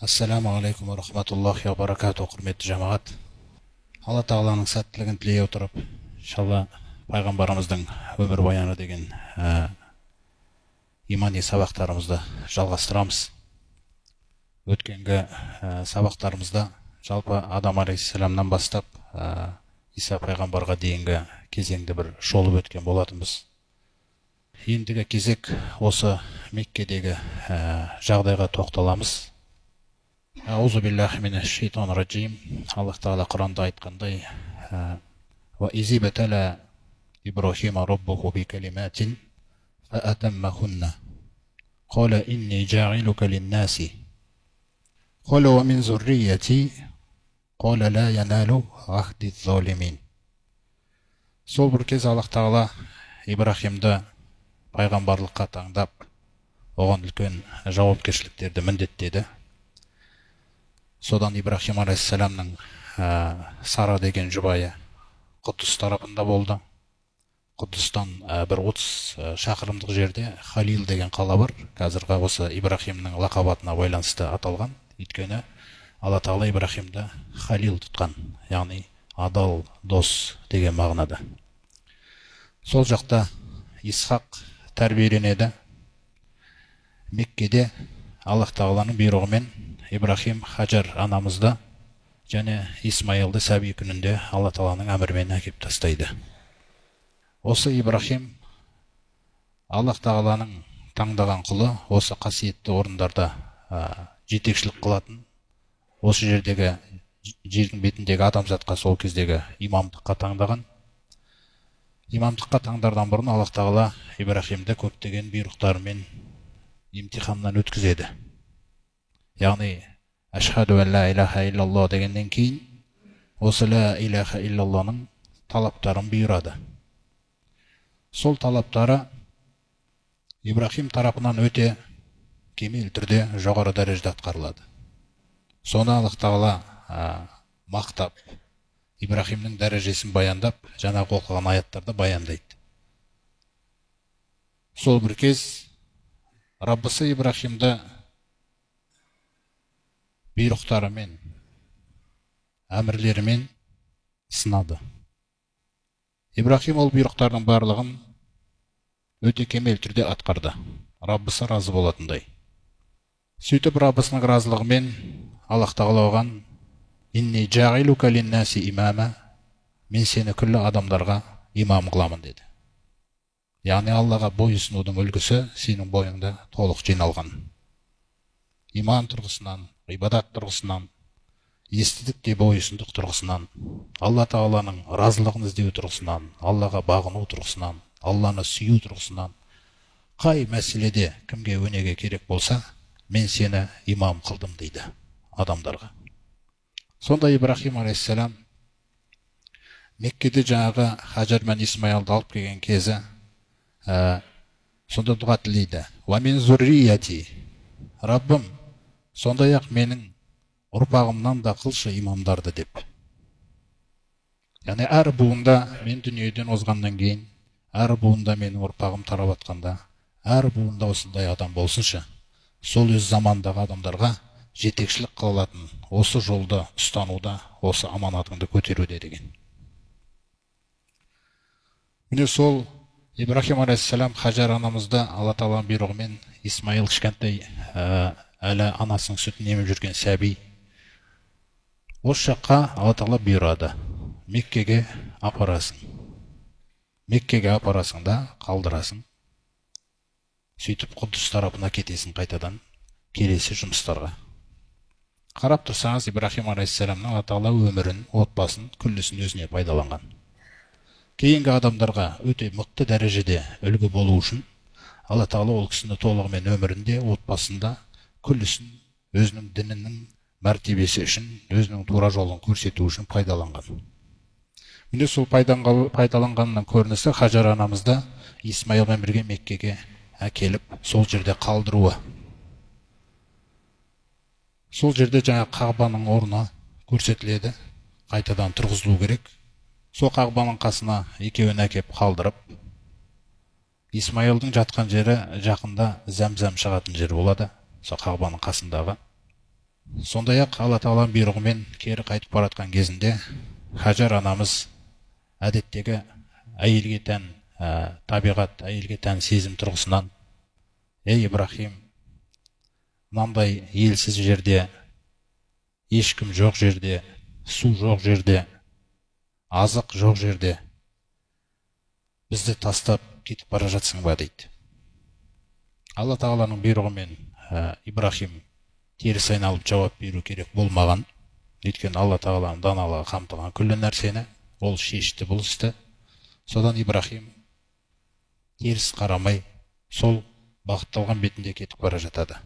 Ассаламу алейкум ва рахматуллахи ва баракату, құрметті жамағат. Алла тағаланың сәттілігін тілей отырып, иншалла пайғамбарымыздың өмір баяны деген имани сабақтарымызды жалғастырамыз. Өткенгі сабақтарымызда жалпы Адам алейхиссаламнан бастап Иса пайғамбарға дейінгі кезеңді бір шолып өткен болатынбыз. Ендігі кезек осы Меккедегі жағдайға тоқталамыз. Аузу биллахи минаш шайтанир раджим. Аллах Тағала Құранда айтқандай: "Ва изи батала Ибрахима раббуху би калиматин фа атаммахунна. Қала инни жаилука линнаси. Қала ва мин зуррияти. Қала ла яналу ахди залимин." Сол бір кез Аллах Тағала Ибрахимді пайғамбарлыққа таңдап, оған үлкен жауапкершіліктерді міндеттеді. Содан Ибрахим алейхиссаламның Сара деген жұбайы Құддыс тарапында болды. Құддыстан бір 30 шақырымдық жерде Халил деген қала бар. Қазіргі осы Ибрахимнің лақабатына байланысты аталған. Өйткені Алла Тағала Ибрахимді Халил тұтқан, яғни адал дос деген мағынада. Сол жақта Исхақ тәрбиеленеді. Меккеде Аллах Тағаланың бұйрығымен Ибрахим Хаджар анамызды және Исмаилды сәби күнінде Алла Тағаланың әмірімен әкеп тастайды. Осы Ибрахим Аллах Тағаланың таңдаған құлы, осы қасиетті орындарда жетекшілік қылатын, осы жердегі жердің бетіндегі адамзатқа сол кездегі имамдыққа таңдаған. Имамдыққа таңдардан бұрын Аллах Тағала Ибрахимді көптеген бұйрықтарымен имтиханнан өткізеді. Яғни ашхаду ан ла илаха иллаллах дегеннен кейін осы ла илаха иллаллахның талаптарын бұйырады. Сол талаптары Ибрахим тарапынан өте кемел түрде жоғары дәрежеде атқарылады. Соны Аллах Тағала мақтап, Ибрахимнің дәрежесін баяндап, жаңағы оқыған аяттарды баяндайды. Сол бір кез Раббысы Ибрахимді бұйрықтарымен, әмірлерімен сынады. Ибрахим ол бұйрықтардың барлығын өте кемел түрде атқарды. Раббысы разы болатындай. Сөйтіп Раббысының разылығымен Аллах Тағала оған: "Инни жаилука линнаси имама", мен сені күллі адамдарға имам қыламын деді. Яғни Аллаға бойұсынудың үлгісі сенің бойыңда толық жиналған. Иман тұрғысынан, ибадат тұрғысынан, естідік бойұсындық тұрғысынан, Алла Тағаланың разылығын іздеу тұрғысынан, Аллаға бағыну тұрғысынан, Алланы сүю тұрғысынан, қай мәселеде кімге өнеге керек болса, мен сені имам қылдым дейді адамдарға. Сонда Ибрахим алейхиссалам Меккеде жаңағы Хаджар мен Исмаилды алып келген кезі сонда дұға тілейді: "Ва мин зуррияти", Раббым, сондай-ақ менің ұрпағымнан да қылшы имамдарды деп. Яғни әр буында, мен дүниеден озғаннан кейін, әр буында менің ұрпағым тарап атқанда, әр буында осындай адам болсыншы, сол өз замандағы адамдарға жетекшілік қылатын, осы жолды ұстануда, осы аманатыңды көтеруде деген. Міне сол Ибрахим алейхиссалам Хаджар анамызды Алла Тағаланың бұйрығымен Исмаил кішкентай әлі анасының сүтін еміп жүрген сәби. Осы жаққа Алла Тағала бұйырады: Меккеге апарасың. Меккеге апарасың да қалдырасың. Сөйтіп Құддыс тарапына кетесің қайтадан келесі жұмыстарға. Қарап тұрсаңыз, Ибрахим алейхиссаламның Алла Тағала өмірін, отбасын, күллісін өзіне пайдаланған. Кейінгі адамдарға өте мықты дәрежеде үлгі болу үшін Алла Тағала ол кісіні толығымен өмірінде, отбасында, күллісін өзінің дінінің мәртебесі үшін, өзінің тура жолын көрсету үшін пайдаланған. Міне сол пайдаланғанның көрінісі Хаджар анамызды Исмаилмен бірге Меккеге әкеліп, сол жерде қалдыруы. Сол жерде жаңа Қағбаның орны көрсетіледі, қайтадан тұрғызылу керек. Сол Қағбаның қасына екеуін әкеп қалдырып, Исмаилдың жатқан жері жақында Зәмзәм шығатын жер болады, сол Қағбаның қасындағы. Сондай-ақ Алла тағаланың бұйрығымен кері қайтып баратқан кезінде Хажар анамыз әдеттегі әйелге тән табиғат, әйелге тән сезім тұрғысынан: ей Ибрахим, мынандай елсіз жерде, ешкім жоқ жерде, су жоқ жерде, азық жоқ жерде бізді тастап кетіп бара жатсың ба дейді. Алла тағаланың бұйрығымен Ибрахим теріс айналып жауап беру керек болмаған. Өйткені Алла тағаланың даналығы қамтыған күллі нәрсені ол шешті бұл істі. Содан Ибрахим теріс қарамай сол бағытталған бетінде кетіп бара жатады.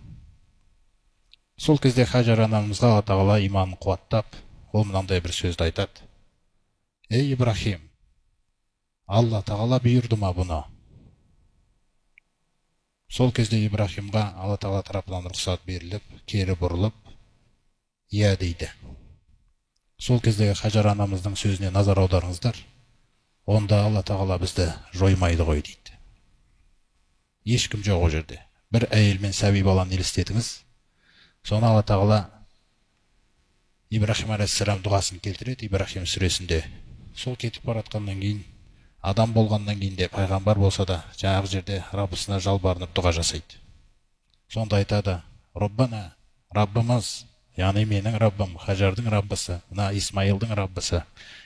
Сол кезде Хажар анамызға Алла тағала иманын қуаттап, ол мынандай бір сөзді айтады: ей Ибрахим, Алла тағала бұйырды ма бұны? Сол кезде Ибрахимға Алла тағала тарапынан рұқсат беріліп, кері бұрылып, иә дейді. Сол кездегі Хажар анамыздың сөзіне назар аударыңыздар. Онда Алла тағала бізді жоймайды ғой дейді. Ешкім жоқ о жерде. Бір әйел мен сәби баланы елестетіңіз. Соны Алла тағала Ибрахим алейхиссалам дұғасын келтіреді Ибрахим сүресінде. Сол кетіп баратқаннан кейін, адам болғаннан кейін де, пайғамбар болса да, жаңағы жерде Раббысына жалбарынып дұға жасайды. Сонда айтады: Роббана, Раббымыз, яғни менің Раббым, Хажардың Раббысы, мына Исмайылдың Раббысы,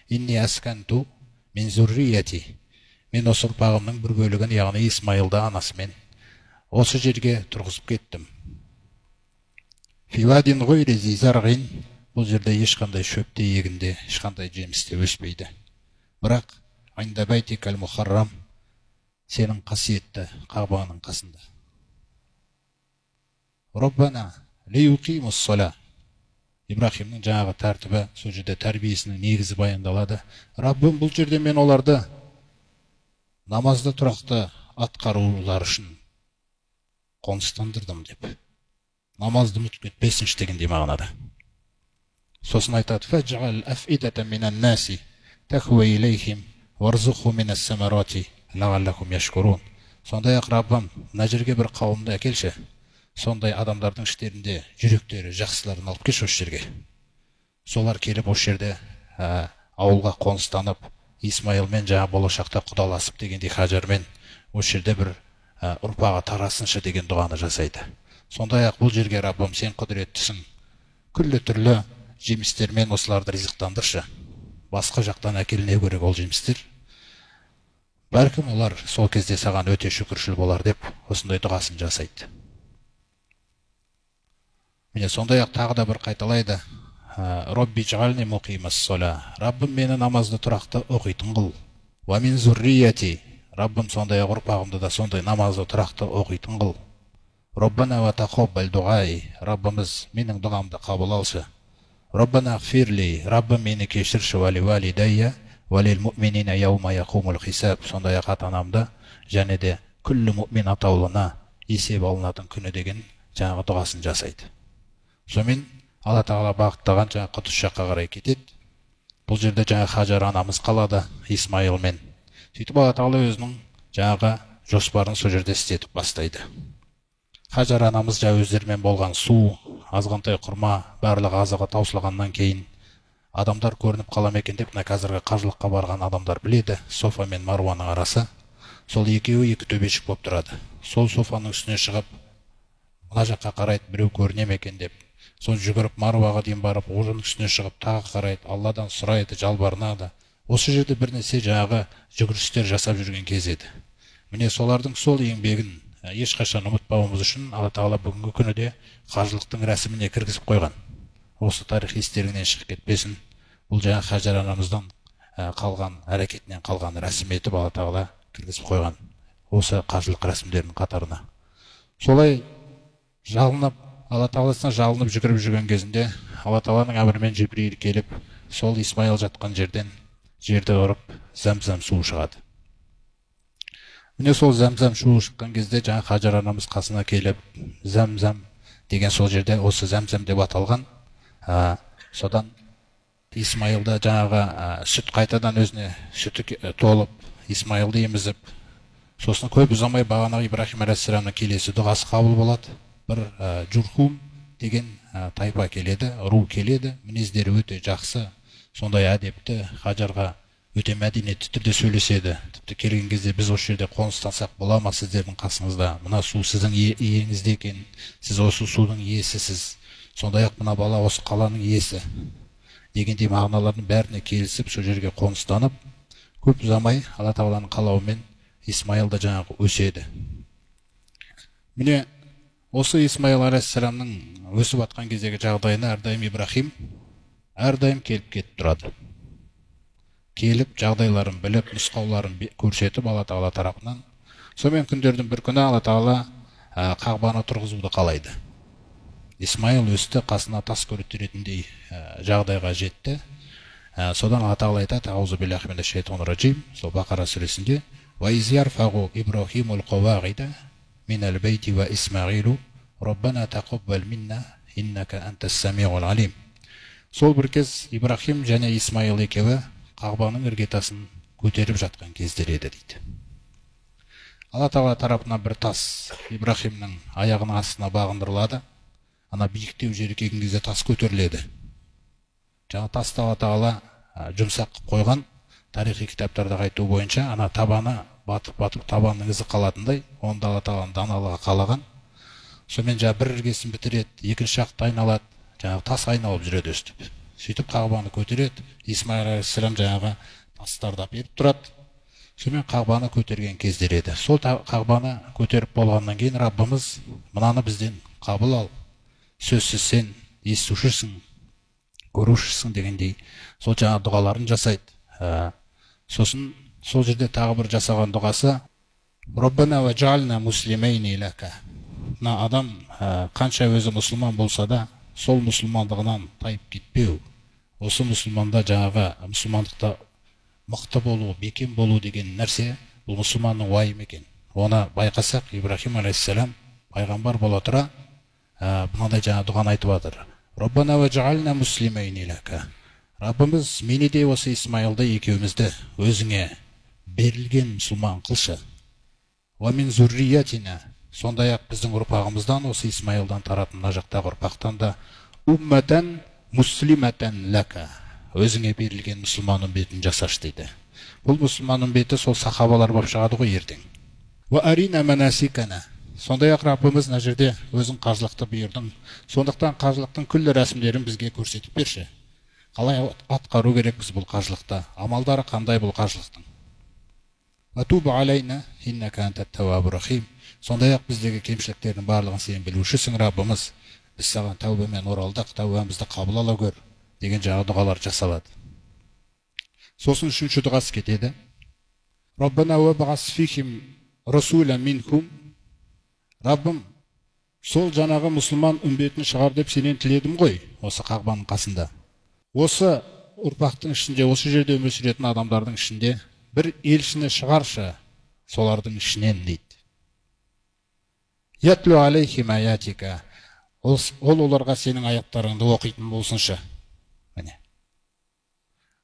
инни асканту мин зуррияти, мен осы ұрпағымның бір бөлігін, яғни Исмайылды анасымен осы жерге тұрғызып кеттім. Фивадин гойри зи зарғин, бұл жерде ешқандай шөпте, егінде, ешқандай жемісте өспейді. Бірақ айнда байтик әл-мухаррам, сенің қасиетті Қабаның қасында. Роббана лиюқимус сола, Ибрахимнің жаңағы тәртібі, сол жерде тәрбиесінің негізі баяндалады. Раббым, бұл жерде мен оларды намазды тұрақты атқарулар үшін қоныстандырдым деп. Намазды ұмытып кетпесінші дегендей мағынада. Сосын айтады: фаджғал афидата минан наси тахуа илейхим варзуху минас самарати лағаллахум яшкурун. Сондай-ақ Раббым, мына жерге бір қауымды әкелші. Сондай адамдардың іштерінде жүректері жақсыларын алып келші осы жерге. Солар келіп осы жерде ауылға қоныстанып, Исмайылмен жаңа болашақта құдаласып дегендей Хажармен осы жерде бір ұрпағы тарасыншы деген дұғаны жасайды. Сондай-ақ бұл жерге Раббым, сен құдіреттісің, күллі түрлі жемістермен осыларды ризықтандыршы. Басқа жақтан әкеліне керек ол жемістер. Бәлкім олар сол кезде саған өте шүкіршіл болар деп осындай дұғасын жасайды. Міне сондай-ақ тағы да бір қайталайды: Робби джғални муқимас сола, Раббым, мені намазды тұрақты оқитын қыл. Ва мин зуррияти, Раббым, сондай-ақ ұрпағымды да сондай намазды тұрақты оқитын қыл. Роббана ва тақоббал дуғай, Раббымыз, менің дұғамды қабыл алшы. Роббана ғфирли, Раббым, мені кешірші, вали валидайя валил муъминина яума яқумул хисаб, сондай-ақ ата-анамды және де күллі мұъмин атаулына есеп алынатын күні деген жаңағы дұғасын жасайды. Сонымен Алла тағала бағыттаған жаңа Құдыс жаққа қарай кетеді. Бұл жерде жаңа Хажар анамыз қалады Исмайылмен. Сөйтіп Алла тағала өзінің жаңағы жоспарын сол жерде істетіп бастайды. Хажар анамыз жаңа өздерімен болған су, азғантай құрма, барлығы азығы таусылғаннан кейін адамдар көрініп қалам екен деп, мына қазіргі қажылыққа барған адамдар біледі, Софа мен Маруаның арасы. Сол екеуі екі төбешік болып тұрады. Сол Софаның үстіне шығып, мына жаққа қарайды, біреу көріне ме екен деп. Соны жүгіріп Маруаға дейін барып, оның үстіне шығып тағы қарайды, Алладан сұрайды, жалбарынады. Осы жерде бір нәрсе жаңағы жүгірістер жасап жүрген кез еді. Міне солардың сол еңбегін ешқашан ұмытпауымыз үшін Алла тағала бүгінгі күні де қажылықтың рәсіміне кіргізіп қойған. Осы тарих естеріңнен шығып кетпесін. Бұл жаңа Хажар анамыздан қалған әрекетінен қалған рәсім етіп Алла тағала кіргізіп қойған осы қажылық рәсімдерінің қатарына. Солай жалынып, Алла тағаласына жалынып жүгіріп жүрген кезінде Алла тағаланың әмірімен Жибрил келіп, сол Исмайыл жатқан жерден жерді ұрып зәм-зәм суы шығады. Міне сол зәм-зәм суы шыққан кезде жаңа Хажар анамыз қасына келіп, зәм-зәм деген сол жерде осы зәм-зәм деп аталған. Содан Исмайылда жаңағы сүт қайтадан өзіне сүті толып, Исмайылды емізіп, сосын көп ұзамай бағанағы Ибрахим алейхиссаламның келесі дұғасы қабыл болады. Бір Журхум деген тайпа келеді, ру келеді, мінездері өте жақсы, сондай әдепті, Хажарға өте мәдениетті түрде сөйлеседі. Тіпті келген кезде біз осы жерде қоныстансақ бола ма сіздердің қасыңызда, мына су сіздің иеңізде екен, сіз осы судың иесісіз, сондай ақ мына бала осы қаланың иесі дегендей мағыналардың бәріне келісіп сол жерге қоныстанып, көп ұзамай Алла Тағаланың қалауымен Исмайыл да жаңағы өседі. Міне осы Исмайыл алейхиссаламның өсіп жатқан кездегі жағдайына әрдайым Ибрахим әрдайым келіп кетіп тұрады. Келіп жағдайларын біліп, нұсқауларын көрсетіп Алла Тағала тарапынан. Сонымен күндердің бір күні Алла Тағала Қағбаны тұрғызуды қалайды. Исмайыл өсті, қасына тас көтеретіндей жағдайға жетті. Содан Алла Тағала айтады: "Аузу биллахи минаш шайтанир раджим", сол Бақара сүресінде: "Ва из ярфағу Ибрахимул қауағида минал бейти ва Исмағилу Раббана тақаббал минна иннака антас самиғул алим". Сол бір кез Ибрахим және Исмайыл екеуі Қағбаның іргетасын көтеріп жатқан кездер еді дейді. Алла Тағала тарапынан бір тас Ибрахимнің аяғының астына бағындырылады. Ана биіктеу жері келген кезде тас көтеріледі. Жаңа тасты Алла Тағала жұмсақ қойған, тарихи кітаптарда айту бойынша ана табаны батып табанның ізі қалатындай, онда Алла Тағаланың даналығы қалаған. Сонымен жаңа бір іргесін бітіреді, екінші жақты айналады, жаңағы тас айналып жүреді өстіп. Сөйтіп Қағбаны көтереді. Исмайыл алейхиссалам жаңағы тастарды әперіп тұрады. Сонымен Қағбаны көтерген кездер еді. Сол Қағбаны көтеріп болғаннан кейін Раббымыз мынаны бізден қабыл ал, сөзсіз сен естушісің, көрушісің дегендей сол жаңа дұғаларын жасайды. Сосын сол жерде тағы бір жасаған дұғасы: "Раббана ва джална муслимейни лака". Мына адам қанша өзі мұсылман болса да, сол мұсылмандығынан тайып кетпеу. Осы мұсылманда жаңағы мұсылмандықта мықты болу, бекем болу деген нәрсе бұл мұсылманның уайымы екен. Оны байқасақ, Ибрахим алейхиссалам пайғамбар бола тұра мынандай жаңа дұғаны айтып жатыр: "Раббана ва джална муслимейни лака". Раббымыз мені де осы Исмайылды екеумізді өзіңе берілген мұсылман қылшы. "Ва мин зурриятина", сондай ақ біздің ұрпағымыздан, осы Исмайылдан таратын мына жақтағы ұрпақтан да умматан муслиматан лака, өзіңе берілген мұсылман үмбетін жасаш дейді. Бұл мұсылман үмбеті сол сахабалар болып шығады ғой ертең. "Ва арина манасикана", сондай ақ Раббымыз мына жерде өзің қажылықты бұйырдың, сондықтан қажылықтың күллі рәсімдерін бізге көрсетіп берші. Қалай атқару керекпіз бұл қажылықта, амалдары қандай бұл қажылықтың. "Ва туб алайна иннака антат тауабур рахим", сондай ақ біздегі кемшіліктердің барлығын сен білушісің Раббымыз, біз саған тәубамен оралдық, тәубамызды қабыл ала көр деген жаңа дұғалар жасалады. Сосын үшінші дұғасы кетеді: "Раббана ва бa'ас фихим расула минхум", Раббым, сол жаңағы мұсылман үмбетін шығар деп сенен тіледім ғой осы Қағбаның қасында. Осы ұрпақтың ішінде, осы жерде өмір сүретін адамдардың ішінде бір елшіні шығаршы солардың ішінен дейді. "Ятлу алейхим аятика", ол оларға сенің аяттарыңды оқитын болсыншы. Міне,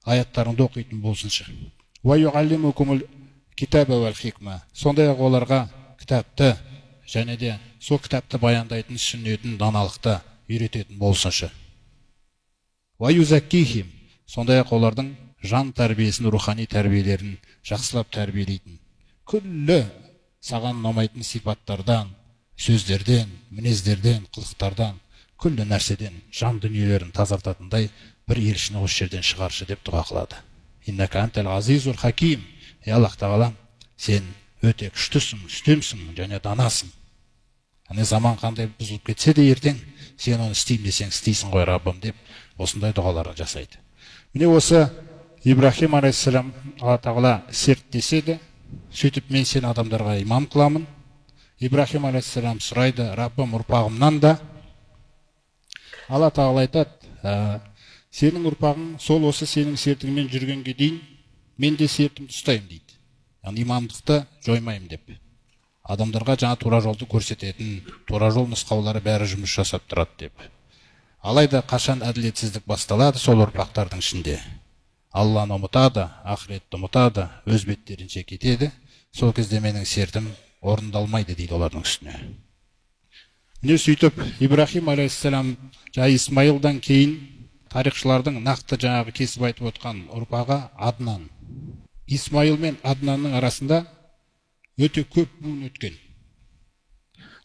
аяттарыңды оқитын болсыншы. "Ва юаллимукумул китаба вал хикма", сондай ақ оларға кітапты және де сол кітапты баяндайтын сүннетін, даналықты үйрететін болсыншы. "Ва юзаккихим", сондай ақ олардың жан тәрбиесін, рухани тәрбиелерін жақсылап тәрбиелейтін, күллі саған ұнамайтын сипаттардан, сөздерден, мінездерден, қылықтардан, күллі нәрседен жан дүниелерін тазартатындай бір елшіні осы жерден шығаршы деп дұға қылады. "Иннака антал азизур хаким", Аллах Тағалам, сен өте күштісің, үстемсің және данасың. Заман қандай бұзылып кетсе де ертең сен оны істеймін десең істейсің ғой Раббым деп осындай дұғаларын жасайды. Міне осы Ибрахим алейхиссалам Алла Тағала серттеседі, сөйтіп мен сен адамдарға имам қыламын. Ибрахим алейхиссалам сұрайды: "Раббым, ұрпағымнан да?" Алла Тағала айтады: "Сенің ұрпағың сол осы сенің сертіңмен жүргенге дейін мен де сертімді ұстаймын" дейді. Яғни имамдықты жоймаймын деп. Адамдарға жаңа тура жолды көрсететін, тура жол нұсқаулары бәрі жұмыс жасап тұрады деп. Алайда қашан әділетсіздік басталады сол ұрпақтардың ішінде, Алланы ұмытады, ақыретті ұмытады, өз беттерінше кетеді, сол кезде менің сертім орындалмайды дейді олардың үстіне. Міне сөйтіп Ибрахим алейхиссалам жай Исмайылдан кейін тарихшылардың нақты жаңағы кесіп айтып отқан ұрпағы Аднан. Исмайыл мен Аднанның арасында өте көп буын өткен.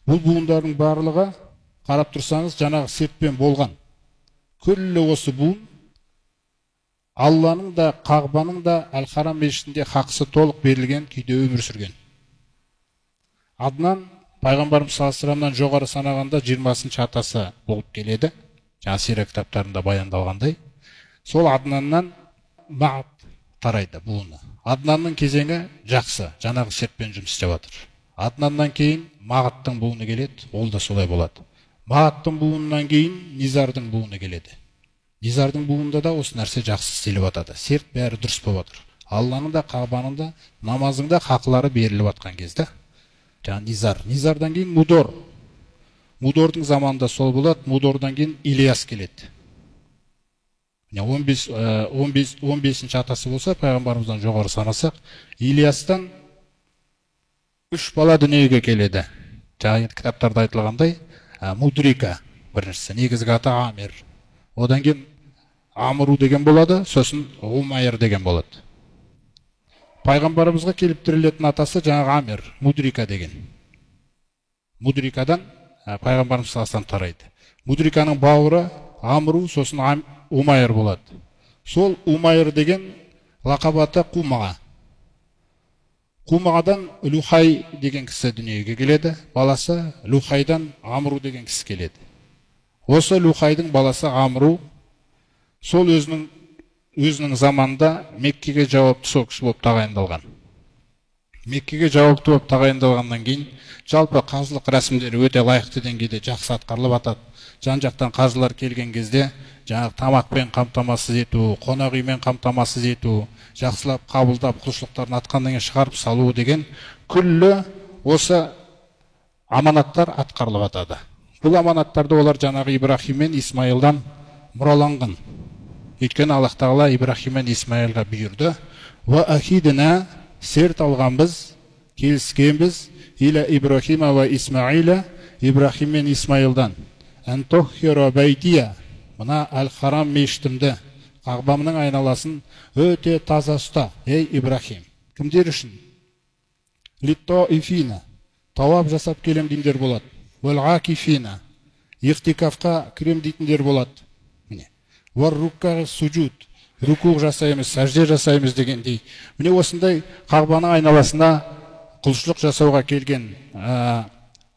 Бұл буындардың барлығы қарап тұрсаңыз жаңағы сертпен болған. Күллі осы буын Алланың да Қағбаның да Әл-Харам мешітінде хақысы толық берілген күйде өмір сүрген. Аднан пайғамбарымыз саллаллаху жоғары санағанда 20-шы атасы болып келеді. Жаңа сира кітаптарында баяндалғандай. Сол Аднаннан Мағат тарайды буыны. Аднанның кезеңі жақсы, жаңағы сертпен жұмыс істеп жатыр. Аднаннан кейін Мағаттың буыны келеді, ол да солай болады. Мағаттың буынынан кейін Низардың буыны келеді. Низардың буынында да осы нәрсе жақсы істеліп жатады. Серт бәрі дұрыс болып жатыр. Алланың да Қағбаның да намазың да хақылары беріліп жатқан кезде. Жаңа Низар. Низардан кейін Мудор. Мудордың заманында сол болады. Мудордан кейін Ильяс келеді. 15-ші атасы болса, пайғамбарымыздан жоғары санасақ, Ильястан 3 бала дүниеге келеді. Жаңа кітаптарда айтылғандай, Мудрика біріншісі, негізгі аты Амир. Одан кейін Амру деген болады, сосын Умайр деген болады. Пайғамбарымызға келіп тірелетін атасы жаңағы Амир, Мудрика деген. Мудрикадан пайғамбарымыз саллаллаху тарайды. Мудриканың бауыры Амру, сосын Умайр болады. Сол Умайр деген лақабаты Қумаға. Қумағадан Лухай деген кісі дүниеге келеді. Баласы Лухайдан Амру деген кісі келеді. Осы Лухайдың баласы Амру сол өзінің заманында Меккеге жауапты сол кісі болып тағайындалған. Меккеге жауапты болып тағайындалғаннан кейін жалпы қажылық рәсімдері өте лайықты деңгейде жақсы атқарылып жатады. Жан-жақтан қажылар келген кезде жаңағы тамақпен қамтамасыз ету, қонақ үймен қамтамасыз ету, жақсылап қабылдап құлшылықтарын атқаннан кейін шығарып салу деген күллі осы аманаттар атқарылып жатады. Бұл аманаттарды олар жаңағы Ибрахим мен Исмайылдан мұраланған. Өйткені Аллах Тағала Ибрахим мен Исмайылға бұйырды. Ва ахидна, серт алғанбыз, келіскенбіз, иля Ибрахима ва Исмаиля, Ибрахим мен Исмайылдан. Антоххира байтия, мына Әл-Харам мешітімді, Қағбамның айналасын өте таза ұста. Ей Ибрахим, кімдер үшін? Литто ифина, тауап жасап келем дейіндер болады. Уәл-ғакифина, иқтикафқа кірем дейтіндер болады. Вар-рукка суджуд, рукуқ жасаймыз, сәжде жасаймыз дегендей. Міне осындай Қағбаның айналасына құлшылық жасауға келген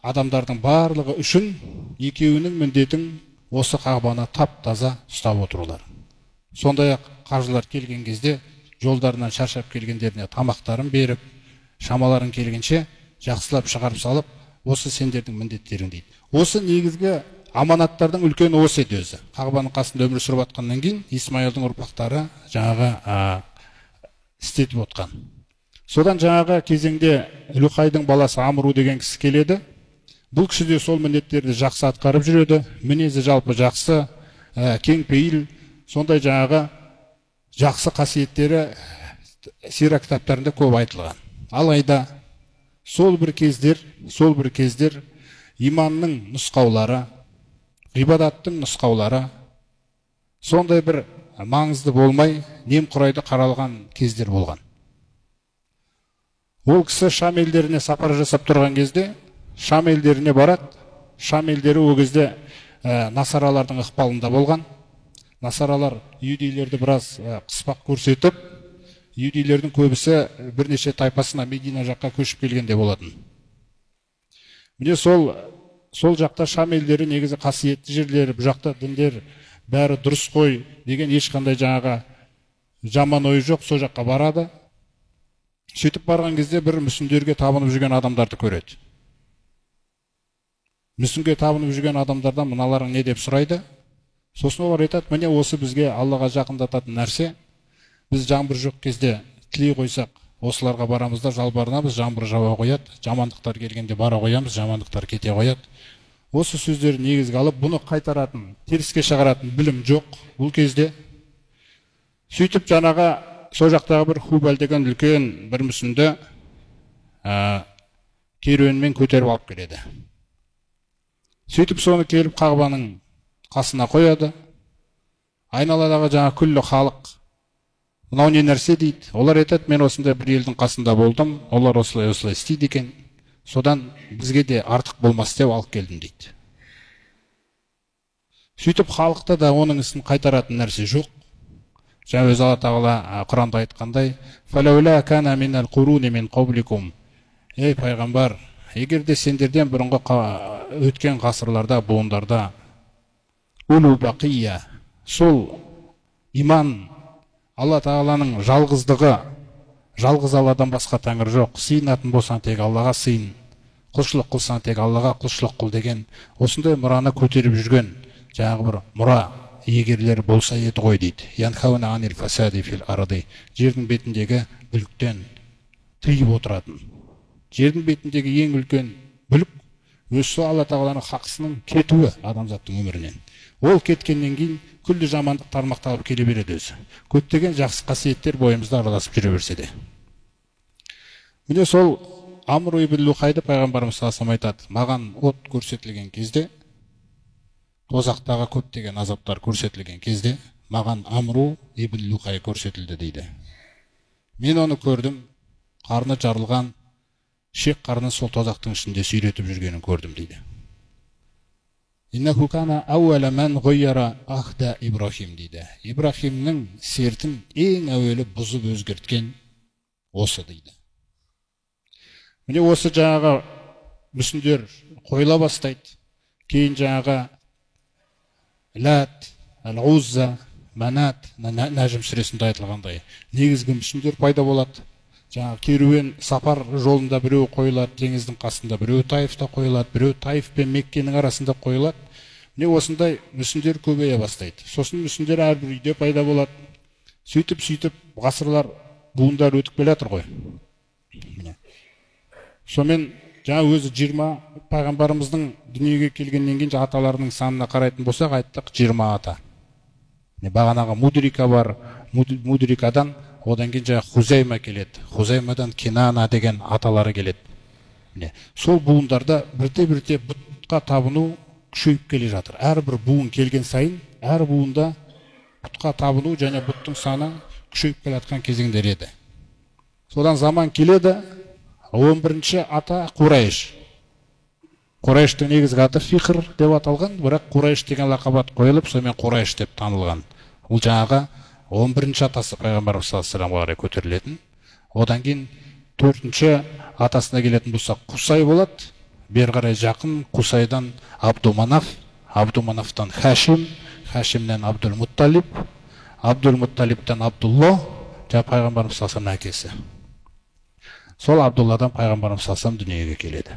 адамдардың барлығы үшін екеуінің міндетін осы Қағбаны тап-таза ұстап отырулар. Сондай-ақ қажылар келген кезде жолдарынан шаршап келгендеріне тамақтарын беріп, шамаларын келгенше жақсылап шығарып салып, осы сендердің міндеттерің дейді. Осы негізгі аманаттардың үлкені осы еді өзі. Қағбаның қасында өмір сүріп жатқаннан кейін Исмайылдың ұрпақтары жаңағы істетіп отқан. Содан жаңағы кезеңде Лухайдың баласы Амру деген кісі келеді. Бұл кісі де сол міндеттерді жақсы атқарып жүреді. Мінезі жалпы жақсы, кеңпейіл, сондай жаңағы жақсы қасиеттері сира кітаптарында көп айтылған. Алайда сол бір кездер иманның нұсқаулары, ғибадаттың нұсқаулары сондай бір маңызды болмай, немқұрайды қаралған кездер болған. Ол кісі Шам елдеріне сапар жасап тұрған кезде Шам елдеріне барады. Шам елдері ол кезде насаралардың ықпалында болған. Насаралар иудейлерді біраз қыспақ көрсетіп, иудейлердің көбісі бірнеше тайпасына Медина жаққа көшіп келгенде болатын. Міне сол жақта Шам елдері негізі қасиетті жерлері, бұл жақта діндер бәрі дұрыс қой деген ешқандай жаңағы жаман ой жоқ, сол жаққа барады. Сөйтіп барған кезде бір мүсіндерге табынып жүрген адамдарды көреді. Мүсінге табынып жүрген адамдардан мыналарың не деп сұрайды. Сосын олар айтады, міне осы бізге Аллаға жақындататын нәрсе. Біз жаңбыр жоқ кезде тілей қойсақ, осыларға барамыз да жалбарынамыз, жаңбыр жауа қояды. Жамандықтар келгенде бара қоямыз, жамандықтар кете қояды. Осы сөздерді негізге алып, бұны қайтаратын, теріске шығаратын білім жоқ бұл кезде. Сөйтіп жаңағы сол жақтағы бір Хубал деген үлкен бір мүсінді керуенмен көтеріп алып келеді. Сөйтіп соны келіп Қағбаның қасына қояды. Айналадағы жаңа күллі халық мынау не нәрсе дейді. Олар айтады, мен осындай бір елдің қасында болдым, олар осылай істейді екен, содан бізге де артық болмас деп алып келдім дейді. Сөйтіп халықта да оның ісін қайтаратын нәрсе жоқ. Жаңа өзі Алла Тағала Құранда айтқандай, «Фалаула кана минал қуруни мин қабликум». Ей пайғамбар, егер де сендерден бұрынғы өткен ғасырларда, буындарда улу бақия, сол иман, Алла Тағаланың жалғыздығы, жалғыз Алладан басқа тәңір жоқ, сыйынатын болсаң тек Аллаға сыйын, құлшылық қылсаң тек Аллаға құлшылық қыл деген осындай мұраны көтеріп жүрген жаңағы бір мұра егерлері болса еді ғой дейді. Янхауна анил фасади фил арди. Жердің бетіндегі бүліктен тыйып отыратын. Жердің бетіндегі ең үлкен бүлік өзі Алла Тағаланың хақысының кетуі адамзаттың өмірінен. Ол кеткеннен кейін күллі жамандық тармақталып келе береді өзі. Көптеген жақсы қасиеттер бойымызда араласып жүре берсе де. Міне сол Амр ибн Лухайды пайғамбарымыз саллаллаху алейхи айтады, маған от көрсетілген кезде, тозақтағы көптеген азаптар көрсетілген кезде, маған Амру ибн Лухай көрсетілді дейді. Мен оны көрдім, қарны жарылған, шек қарны сол тозақтың ішінде сүйретіп жүргенін көрдім дейді. Иннаху кана ауала ман гойяра ахда Ибрахим дейді. Ибрахимнің сертін ең әуелі бұзып өзгерткен осы дейді. Міне осы жаңағы мүсіндер қойыла бастайды. Кейін жаңағы Лат, Ал-Узза, Манат, Нәжім сүресінде айтылғандай негізгі мүсіндер пайда болады. Жаңағы керуен сапар жолында біреу қойылады, теңіздің қасында, біреу Таифта қойылады, біреу Таиф пен Меккенің арасында қойылады. Міне осындай мүсіндер көбейе бастайды. Сосын мүсіндер әрбір үйде пайда болады. Сөйтіп ғасырлар, буындар өтіп келе жатыр ғой. Сонымен жаңа өзі 20 пайғамбарымыздың дүниеге келгеннен кейін аталарының санына қарайтын болсақ, айттық 20 ата. Бағанағы Мудрика бар, Мудрикадан одан кейін жаңа Хузайма келеді. Хузаймадан Кинана деген аталары келеді. Сол буындарда бірте-бірте бұтқа табыну күшейіп келе жатыр. Әрбір буын келген сайын, әр буында бұтқа табыну және бұттың саны күшейіп келе жатқан кезеңдер еді. Содан заман келеді, 11-ші ата Қурайш. Қурайштың негізгі аты Фихр деп аталған, бірақ Қурайш деген лақабат қойылып, сонымен Қурайш деп танылған. Ол жаңағы 11-ші атасы пайғамбарымыз саллаллаху алейхи көтерілетін. Одан кейін 4-ші атасына келетін болсақ Қусай болады. Бері қарай жақын Қусайдан Абдуманаф, Абдуманафтан Хашим, Хашимнен Абдул-Мутталиб, Абдул-Мутталибтен Абдулло, жаңа пайғамбарымыз саллаллаху алейхи әкесі. Сол Абдулладан пайғамбарымыз саллаллаху алейхи дүниеге келеді.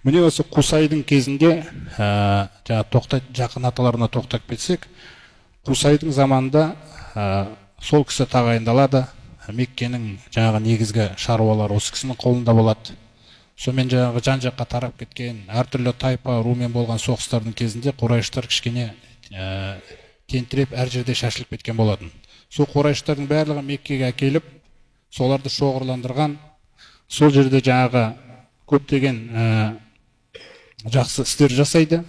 Міне осы Қусайдың кезінде, жақын аталарына тоқтап кетсек, Қусайдың заманында сол кісі тағайындалады. Меккенің жаңағы негізгі шаруалар осы кісінің қолында болады. Сонымен жаңағы жан-жаққа тарап кеткен, әртүрлі тайпа, румен болған соғыстардың кезінде Қурайштар кішкене тентіреп әр жерде шашылып кеткен болатын. Сол Қурайштардың барлығы Меккеге әкеліп, соларды шоғырландырған, сол жерде жаңағы көптеген жақсы істер жасайды.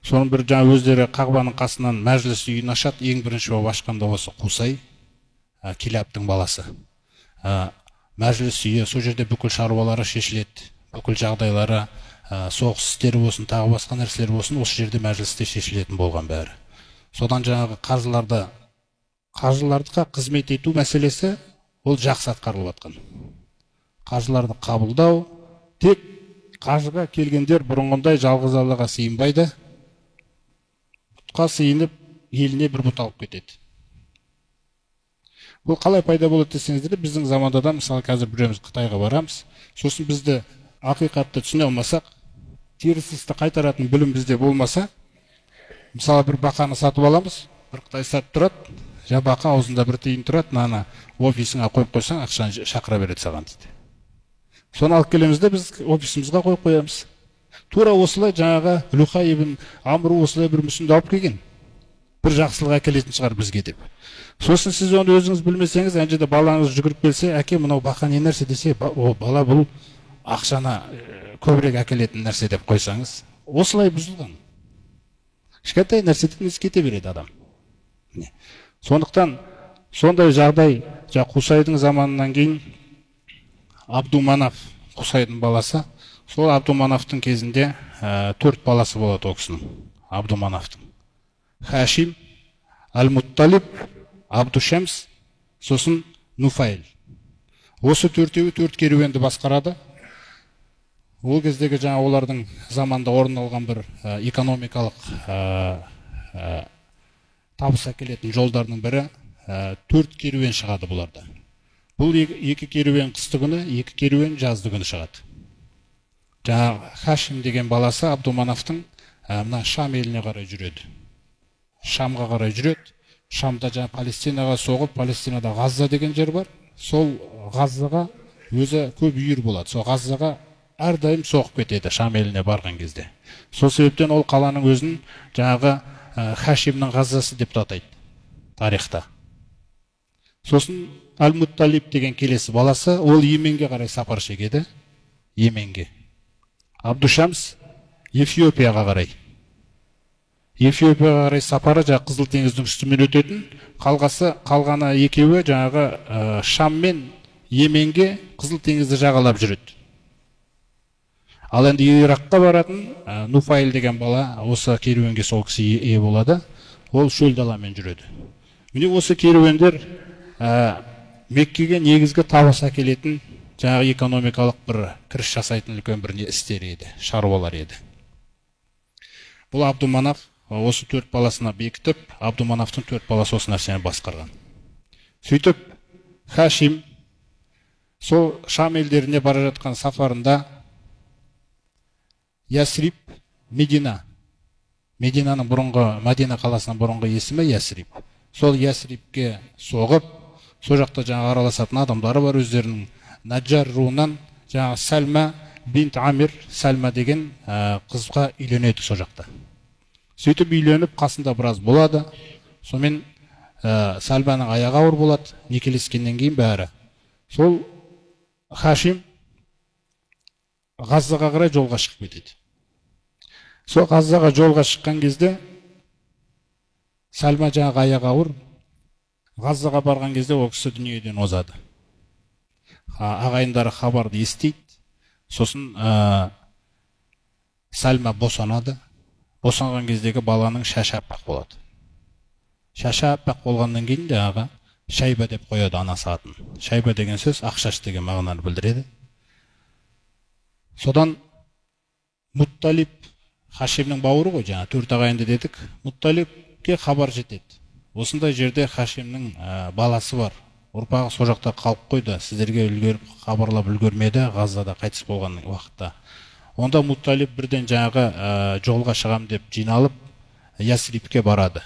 Соның бір жаңа өздері Қағбаның қасынан мәжіліс үйін ашады. Ең бірінші болып ашқанда осы Қусай, Килабтың баласы. Мәжіліс үйі, сол жерде бүкіл шаруалары шешіледі, бүкіл жағдайлары, соғыс істері болсын, тағы басқа нәрселер болсын, осы жерде мәжілісте шешілетін болған бәрі. Содан жаңағы қажыларға қызмет ету мәселесі ол жақсы атқарылып жатқан. Қажыларды қабылдау, тек қажыға келгендер бұрынғындай жалғыз Аллаға сыйынбайды, бұтқа сыйынып еліне бір бұт алып кетеді. Бұл қалай пайда болады десеңіздер, біздің заманда да, мысалы қазір біреуміз Қытайға барамыз, сосын бізді ақиқатты түсіне алмасақ, терісісті қайтаратын білім бізде болмаса, мысалы бір бақаны сатып аламыз, бір Қытай сатып тұрады, бақа аузында бір тиын тұрады, наны офисіңе қойып қойсаң, ақшаны шақыра береді саған дейді. Соны алып келеміз де біз офисімізге қойып қоямыз. Тура осылай жаңағы Лухай ибн Амру осылай бір мүсінді алып келген. Бір жақсылық әкелетін шығар бізге деп. Сосын сіз оны өзіңіз білмесеңіз, ана жерде балаңыз жүгіріп келсе, әке мынау бақа не нәрсе десе, бала бұл ақшаны көбірек әкелетін нәрсе деп қойсаңыз, осылай бұзылған. Кішкентай нәрседен есі кете береді адам. Сондықтан сондай жағдай Қусайдың заманынан кейін Абдуманаф, Қусайдың баласы, сол Абдуманафтың кезінде 4 баласы болады ол кісінің, Абдуманафтың. Хашим, Ал-Мутталиб, Абдушамс, сосын Нуфайл. Осы төртеуі 4 керуенді басқарады. Ол кездегі олардың заманда орын алған бір экономикалық табыс әкелетін жолдарының бірі 4 керуен шығады бұларда. Бұл 2 керуен қысты күні, 2 керуен жазды күні шығады. Хашим деген баласы Абдуманафтың мына Шам еліне қарай жүреді. Шамға қарай жүреді. Шамда Палестинаға соғып, Палестинада Ғазза деген жер бар. Сол Ғаззаға өзі көп үйір болады. Сол Ғаззаға әрдайым соғып кетеді Шам еліне барған кезде. Сол себептен ол қаланың өзін Хашимнің Ғаззасы деп атайды тарихта. Сосын Ал-Мутталиб деген келесі баласы, ол Йеменге қарай сапар шегеді. Йеменге. Абдушамс Эфиопияға қарай. Эфиопияға қарай сапары Қызыл теңіздің үстімен өтетін, қалғаны екеуі Шам мен Йеменге Қызыл теңізді жағалап жүреді. Ал енді Иракқа баратын Нуфайл деген бала, осы керуенге сол кісі ие болады, ол шөл даламен жүреді. Міне осы керуендер Меккеге негізгі табыс әкелетін экономикалық бір кіріс жасайтын үлкен бір істер еді, шаруалар еді. Бұл Абдуманаф осы 4 баласына бекітіп, Абдуманафтың 4 баласы осы нәрсені басқарған. Сөйтіп, Хашим сол Шам елдеріне бара жатқан сапарында Ясриб, Медина. Мединаның бұрынғы, Мадина қаласының бұрынғы есімі Ясриб. Сол Ясрибке соғып, сол жақта араласатын адамдары бар өздерінің. Наджар руынан Сәлма бинт Амир, Сәлма деген қызға үйленеді сол жақта. Сөйтіп үйленіп, қасында біраз болады. Сонымен Сәлманың аяғы ауыр болады, некелескеннен кейін бәрі. Сол Хашим Ғаззаға қарай жолға шығып кетеді. Сол Ғаззаға жолға шыққан кезде Сәлма аяғы ауыр, Ғаззаға барған кезде ол кісі дүниеден озады. Ағайындары хабарды естиді. Сосын Сәлма босанады. Босанған кездегі баланың шашы аппақ болады. Шашы аппақ болғаннан кейін де Шайба деп қояды анасы атын. Шайба деген сөз ақшаш деген мағынаны білдіреді. Содан Мутталиб, Хашимнің бауыры ғой, 4 ағайынды дедік, Мутталибке хабар жетеді. Осындай жерде Хашимнің баласы бар. Ұрпағы сол жақта қалып қойды, сіздерге үлгеріп хабарлап үлгермеді, Ғаззада қайтыс болған уақытта. Онда Мутталиб бірден жолға шығам деп жиналып, Ясрибке барады.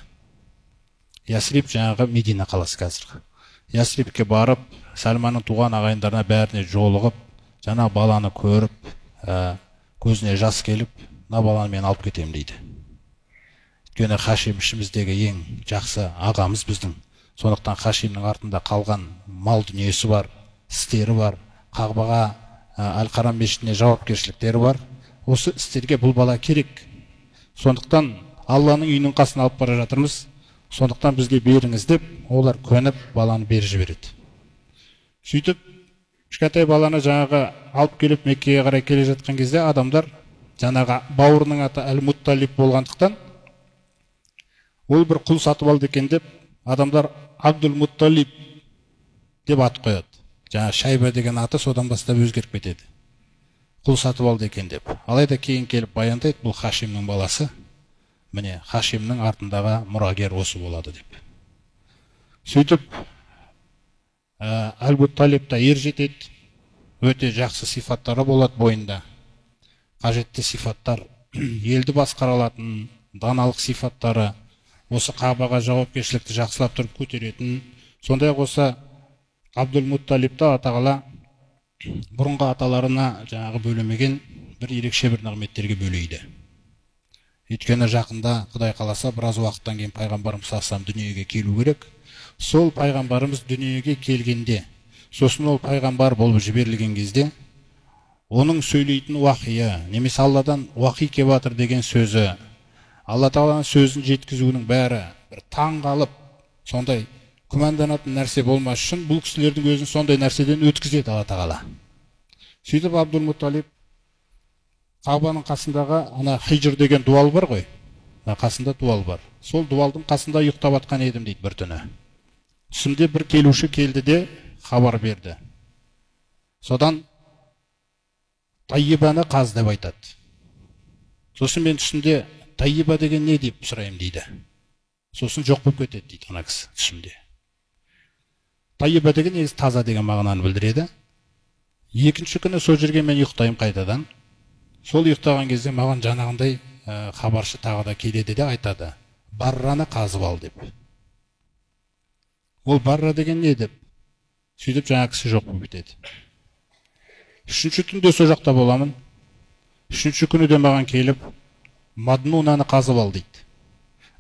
Ясриб Медина қаласы қазір. Ясрибке барып, Сәлманың туған ағайындарына бәріне жолығып, баланы көріп, көзіне жас келіп, баланы мен алып кетем дейді. Өйткені Хашим ішіміздегі ең жақсы ағамыз біздің. Сондықтан Хашимнің артында қалған мал дүниесі бар, істері бар, Қағбаға, Әл-Харам мешітіне жауапкершіліктері бар. Осы істерге бұл бала керек. Сондықтан Алланың үйінің қасына алып бара жатырмыз. Сондықтан бізге беріңіз деп, олар көніп баланы беріп жібереді. Сөйтіп, кішкентай баланы алып келіп Меккеге қарай келе жатқан кезде адамдар бауырының аты Әл-Мутталиб болғандықтан, ол бір құл сатып алды екен деп, адамдар Абдул-Мутталиб деп ат қояды. Шайба деген аты содан бастап өзгеріп кетеді. Құл сатып алды екен деп. Алайда кейін келіп баяндайды, бұл Хашимнің баласы. Міне, Хашимнің артындағы мұрагер осы болады деп. Сөйтіп, Әл-Мутталиб ер жетеді, өте жақсы сифаттары болады бойында. Қажетті сифаттар, елді басқара алатын, даналық сифаттары, осы Қағбаға жауапкершілікті жақсылап тұрып көтеретін. Сондай осы Абдул-Мутталибті Алла бұрынғы аталарына бөлемеген бір ерекше бір нығметтерге бөлейді. Өйткені жақында Құдай қаласа біраз уақыттан кейін пайғамбарымыз саллаллаху дүниеге келу керек. Сол пайғамбарымыз дүниеге келгенде, сосын ол пайғамбар болып жіберілген кезде, оның сөйлейтін уақия, немесе Алладан уақи келіп жатыр деген сөзі, Алла Тағаланың сөзін жеткізуінің бәрі бір таң қалып, сондай күмәнданатын нәрсе болмас үшін бұл кісілердің өзін сондай нәрседен өткізеді Алла Тағала. Сөйтіп Абдул-Мутталиб Қабаның қасындағы ана Хижр деген дуал бар ғой, қасында дуал бар. Сол дуалдың қасында ұйықтап жатқан едім дейді бір түні. Түсімде бір келуші келді де хабар берді. Содан Тайибаны қаз деп айтады. Сосын мен түсімде Тайиба деген не деп сұраймын дейді. Сосын жоқ болып кетеді дейді ана кісі түсімде. Тайиба деген негізі таза деген мағынаны білдіреді. Екінші күні сол жерге мен ұйықтаймын қайтадан. Сол ұйықтаған кезде маған жаңағындай хабаршы тағы да келеді де айтады: Барраны қазып ал деп. Ол Барра деген не деп? Сөйтіп жаңа кісі жоқ болып кетеді. Үшінші түнде сол жақта боламын. Үшінші күні де маған келіп, Маднунаны қазып ал дейді.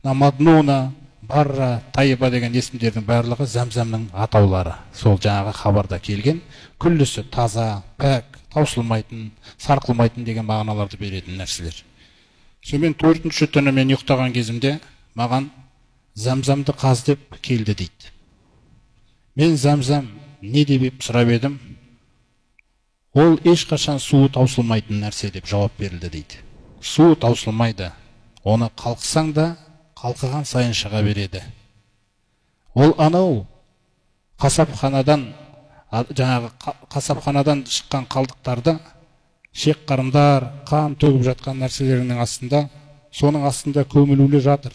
Маднуна, Барра, Тайиба деген есімдердің барлығы Зәмзәмнің атаулары. Сол жаңағы хабарда келген, күллісі таза, пәк, таусылмайтын, сарқылмайтын деген мағыналарды беретін нәрселер. Сонымен төртінші түні мен ұйықтаған кезімде маған Зәмзәмді қаз деп келді дейді. Мен Зәмзәм не деп сұрап едім, ол ешқашан суы таусылмайтын нәрсе деп жауап берілді дейді. Суы таусылмайды, оны қалқысаң да қалқыған сайын шыға береді. Ол анау қасапханадан шыққан қалдықтарды, шек қарындар, қан төгіп жатқан нәрселерінің астында, соның астында көмілулі жатыр.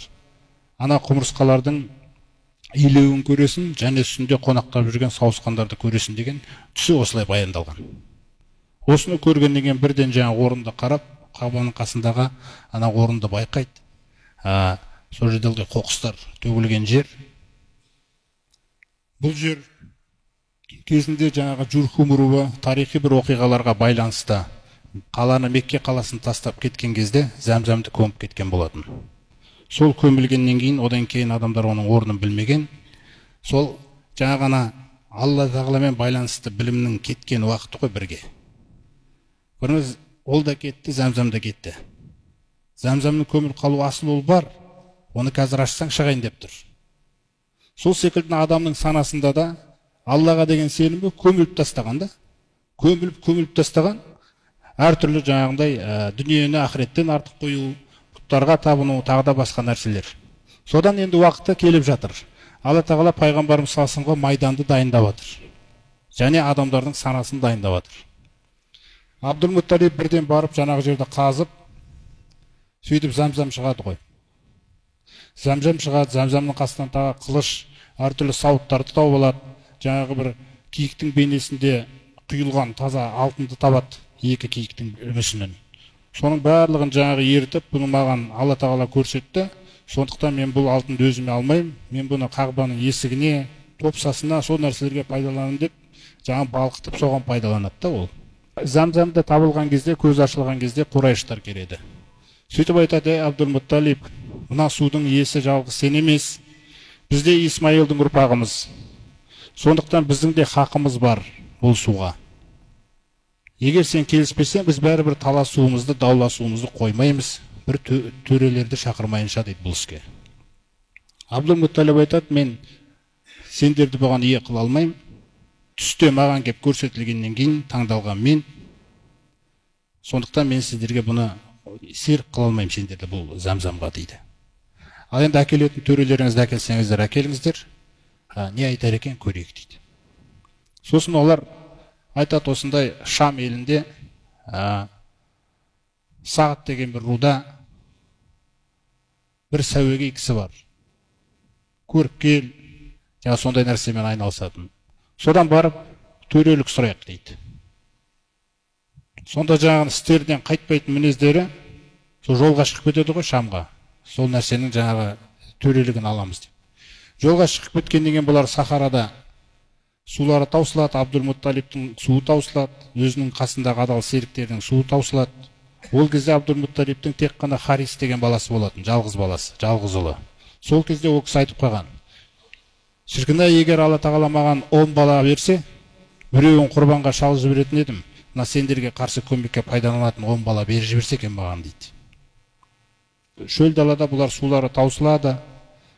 Ана құмырсқалардың илеуін көресің, және үстінде қонақтап жүрген сауысқандарды көресің деген түсі осылай баяндалған. Осыны көргеннен кейін бірден жаңа орынды қарап, Қабаның қасындағы ана орынды байқайды. Сол жерде қоқыстар төгілген жер. Бұл жер кезінде жаңағы Журхум руы тарихи бір оқиғаларға байланысты қаланы, Мекке қаласын тастап кеткен кезде Зәмзәмді көміп кеткен болатын. Сол көмілгеннен кейін, одан кейін адамдар оның орнын білмеген. Сол жаңағына Алла Тағаламен байланысты білімнің кеткен уақыты ғой бірге. Көріңіз, ол да кетті, Зәмзәм де кетті. Зәмзәмнің көміліп қалу асыл ол бар. Оны қазір ашсаң шығайын деп тұр. Сол секілді адамның санасында да Аллаға деген сенімі көміліп тастаған да. Көміліп тастаған. Әртүрлі жаңағындай дүниені ақыреттен артық қою, бұттарға табыну, тағы да басқа нәрселер. Содан енді уақыты келіп жатыр. Алла Тағала пайғамбарымыз саласынға майданды дайындап жатыр. Және адамдардың санасын дайындап жатыр. Абдул-Мутталиб бірден барып жаңағы жерді қазып, сөйтіп Зәмзәм шығады ғой. Зәмзәм шығады, Зәмзәмнің қасынан тағы қылыш, әртүрлі сауыттарды тауып алады. Жаңағы бір киіктің бейнесінде құйылған таза алтынды табады, екі киіктің мүсінін. Соның барлығын жаңағы ертіп, бұны маған Алла Тағала көрсетті. Сондықтан мен бұл алтынды өзіме алмаймын. Мен бұны Қағбаның есігіне, топсасына, сол нәрселерге пайдаланамын деп, жаңа балқытып соған пайдаланады да ол. Зәмзәмді табылған кезде, көз ашылған кезде Құрайыштар келеді. Сөйтіп айтады: Абдул-Мутталиб, мына судың иесі жалғыз сен емес, бізде Исмайылдың ұрпағымыз. Сондықтан біздің де хақымыз бар бұл суға. Егер сен келіспесең, біз бәрібір таласуымызды, дауласуымызды қоймаймыз, бір төрелерді шақырмайынша дейді бұл іске. Абдул-Мутталиб айтады: мен сендерді бұған ие қыла алмаймын. Түсте маған кеп көрсетілгеннен кейін таңдалған мен. Сондықтан мен сіздерге бұны серік қыла алмаймын, сендерді бұл Зәмзәмға дейді. Ал енді әкелетін төрелеріңізді әкелсеңіздер, әкеліңіздер. Не айтар екен көрейік дейді. Сосын олар айтады: осындай Шам елінде Сағат деген бір руда бір сәуегей кісі бар. Көріп кел, жаңа сондай нәрсемен айналысатын. Содан барып төрелік сұрайық дейді. Сонда жаңағы істерден қайтпайтын мінездері сол жолға шығып кетеді ғой Шамға. Сол нәрсенің жаңағы төрелігін аламыз деп. Жолға шығып кеткеннен кейін бұлар сахарада сулары таусылады, Абдул-Мутталибтің суы таусылады, өзінің қасындағы адал серіктердің суы таусылады. Ол кезде Абдул-Мутталибтің тек қана Харис деген баласы болатын, жалғыз баласы, жалғыз ұлы. Сол кезде ол кісі айтып қойған: шіркін-ай, егер Алла Тағала маған 10 бала берсе, біреуін құрбанға шалып жіберетін едім. мына сендерге қарсы көмекке пайдаланатын 10 бала беріп жіберсе екен маған дейді. Шөл далада бұлар сулары таусылады.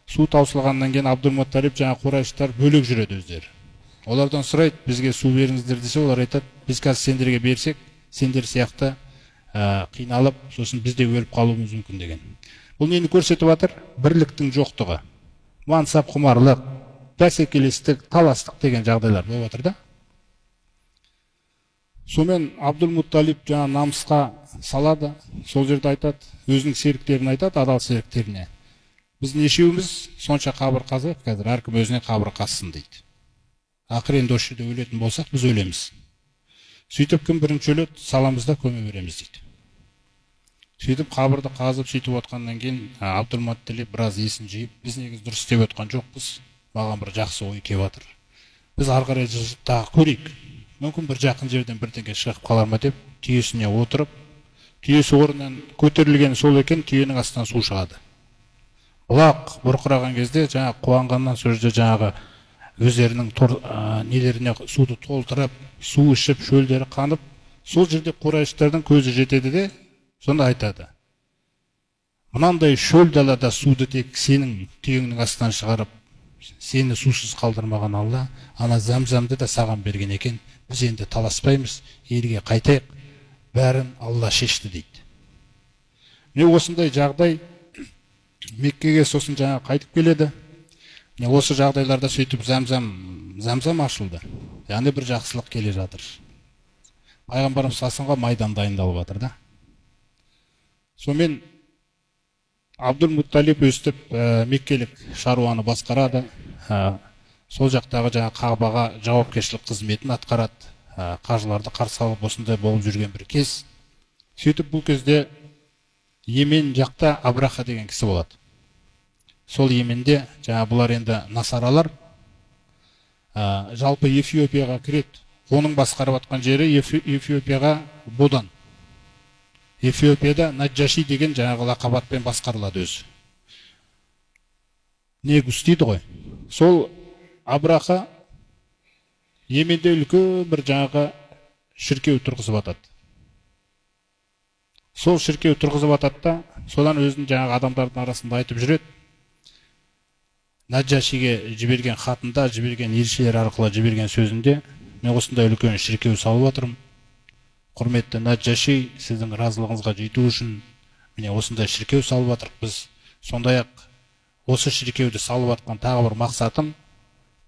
Су таусылғаннан кейін Абдулмутталиб жаңа Қурайштар бөлек жүреді өздері. Олардан сұрайды, бізге су беріңіздер десе, олар айтады, біз қазір сендерге берсек, сендер сияқты қиналып, сосын бізде өліп қалуымыз мүмкін деген. Бұл нені көрсетіп жатыр? Бірліктің жоқтығы. Мансап құмарлық, бәсекелестік, таластық деген жағдайлар болып жатыр да. Сонымен Абдулмутталиб жаңа намысқа салады, сол жерде айтады, өзінің серіктерін айтады, адал серіктеріне. Біз нешеуіміз сонша қабір қазайық, қазір әркім өзіне қабір қазсын дейді. Ақыр енді осы жерде өлетін болсақ, біз өлеміз. Сөйтіп кім бірінші өледі, саламыз да көме береміз дейді. Сөйтіп қабірді қазып сөйтіп отқаннан кейін Абдулмутталиб біраз есін жиып, біз негізі дұрыс істеп отқан жоқпыз, маған бір жақсы ой келіп жатыр. Біз ары қарай тағы көрейік. Мүмкін бір жақын жерден бірдеңе шығып қалар ма деп, түйесіне отырып, түйесі орнынан көтерілген сол екен, түйенің астынан су шығады. Бұлақ бұрқыраған кезде жаңа қуанғаннан сол жерде жаңағы өздерінің нелеріне суды толтырып, су ішіп, шөлдері қанып, сол жерде Қурайштардың көзі жетеді де, сонда айтады. Мынандай шөл далада суды тек сенің түйеңнің астынан шығарып, сені сусыз қалдырмаған Алла, ана Замзамды да саған берген екен. Біз енді таласпаймыз, елге қайтайық, бәрін Алла шешті дейді. Міне осындай жағдай Меккеге сосын жаңа қайтып келеді. Осы жағдайларда сөйтіп Замзам ашылды. Яғни бір жақсылық келе жатыр. Пайғамбарымыз сасынға майдан дайындалып жатыр да. Сонымен Абдулмутталиб өстіп меккелік шаруаны басқарады. Сол жақтағы жаңа Қағбаға жауапкершілік қызметін атқарады. Қажыларды қарсы алып осындай болып жүрген бір кез. Сөйтіп бұл кезде Йемен жақта Абраха деген кісі болады. Сол Йеменде жаңа бұлар енді насаралар жалпы Эфиопияға кіреді. Оның басқарып жатқан жері Эфиопияға Бодан. Эфиопияда Наджаши деген жаңағы лақабатпен басқарылады өзі. Негус дейді ғой. Сол Абраха Йеменде үлкен бір жаңағы шіркеу тұрғызып атады. Сол шіркеу тұрғызып атады да, содан өзінің жаңағы адамдардың арасында айтып жүреді. Наджашиге жіберген хатында, жіберген елшілер арқылы жіберген сөзінде, мен осындай үлкен шіркеу салып жатырмын. Құрметті Наджаши, сіздің разылығыңызға жету үшін міне осындай шіркеу салып жатырмыз біз. Сондай-ақ осы шіркеуді салып жатқан тағы бір мақсатым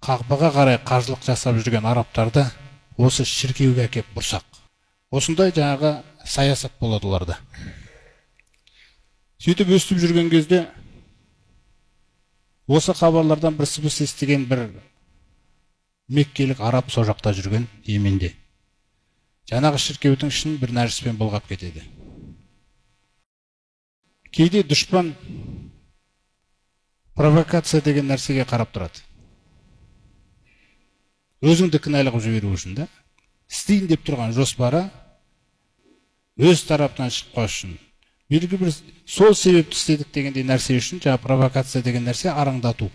Қағбаға қарай қажылық жасап жүрген арабтарды осы шіркеуге әкеп бұрсақ. Осындай жаңағы саясат болады оларда. Сөйтіп өстіп жүрген кезде осы хабарлардан бір сыбыс естіген бір меккелік араб сол жақта жүрген Йеменде. Жаңағы шіркеудің ішін бір нәріспен былғап кетеді. Кейде дұшпан провокация деген нәрсеге қарап тұрады. Өзіңді кінәлі қылып жіберу үшін да, істейін деп тұрған жоспары өз тараптан шықпас үшін, белгілі бір сол себепті істедік дегендей нәрсе үшін, жаңа провокация деген нәрсе араңдату,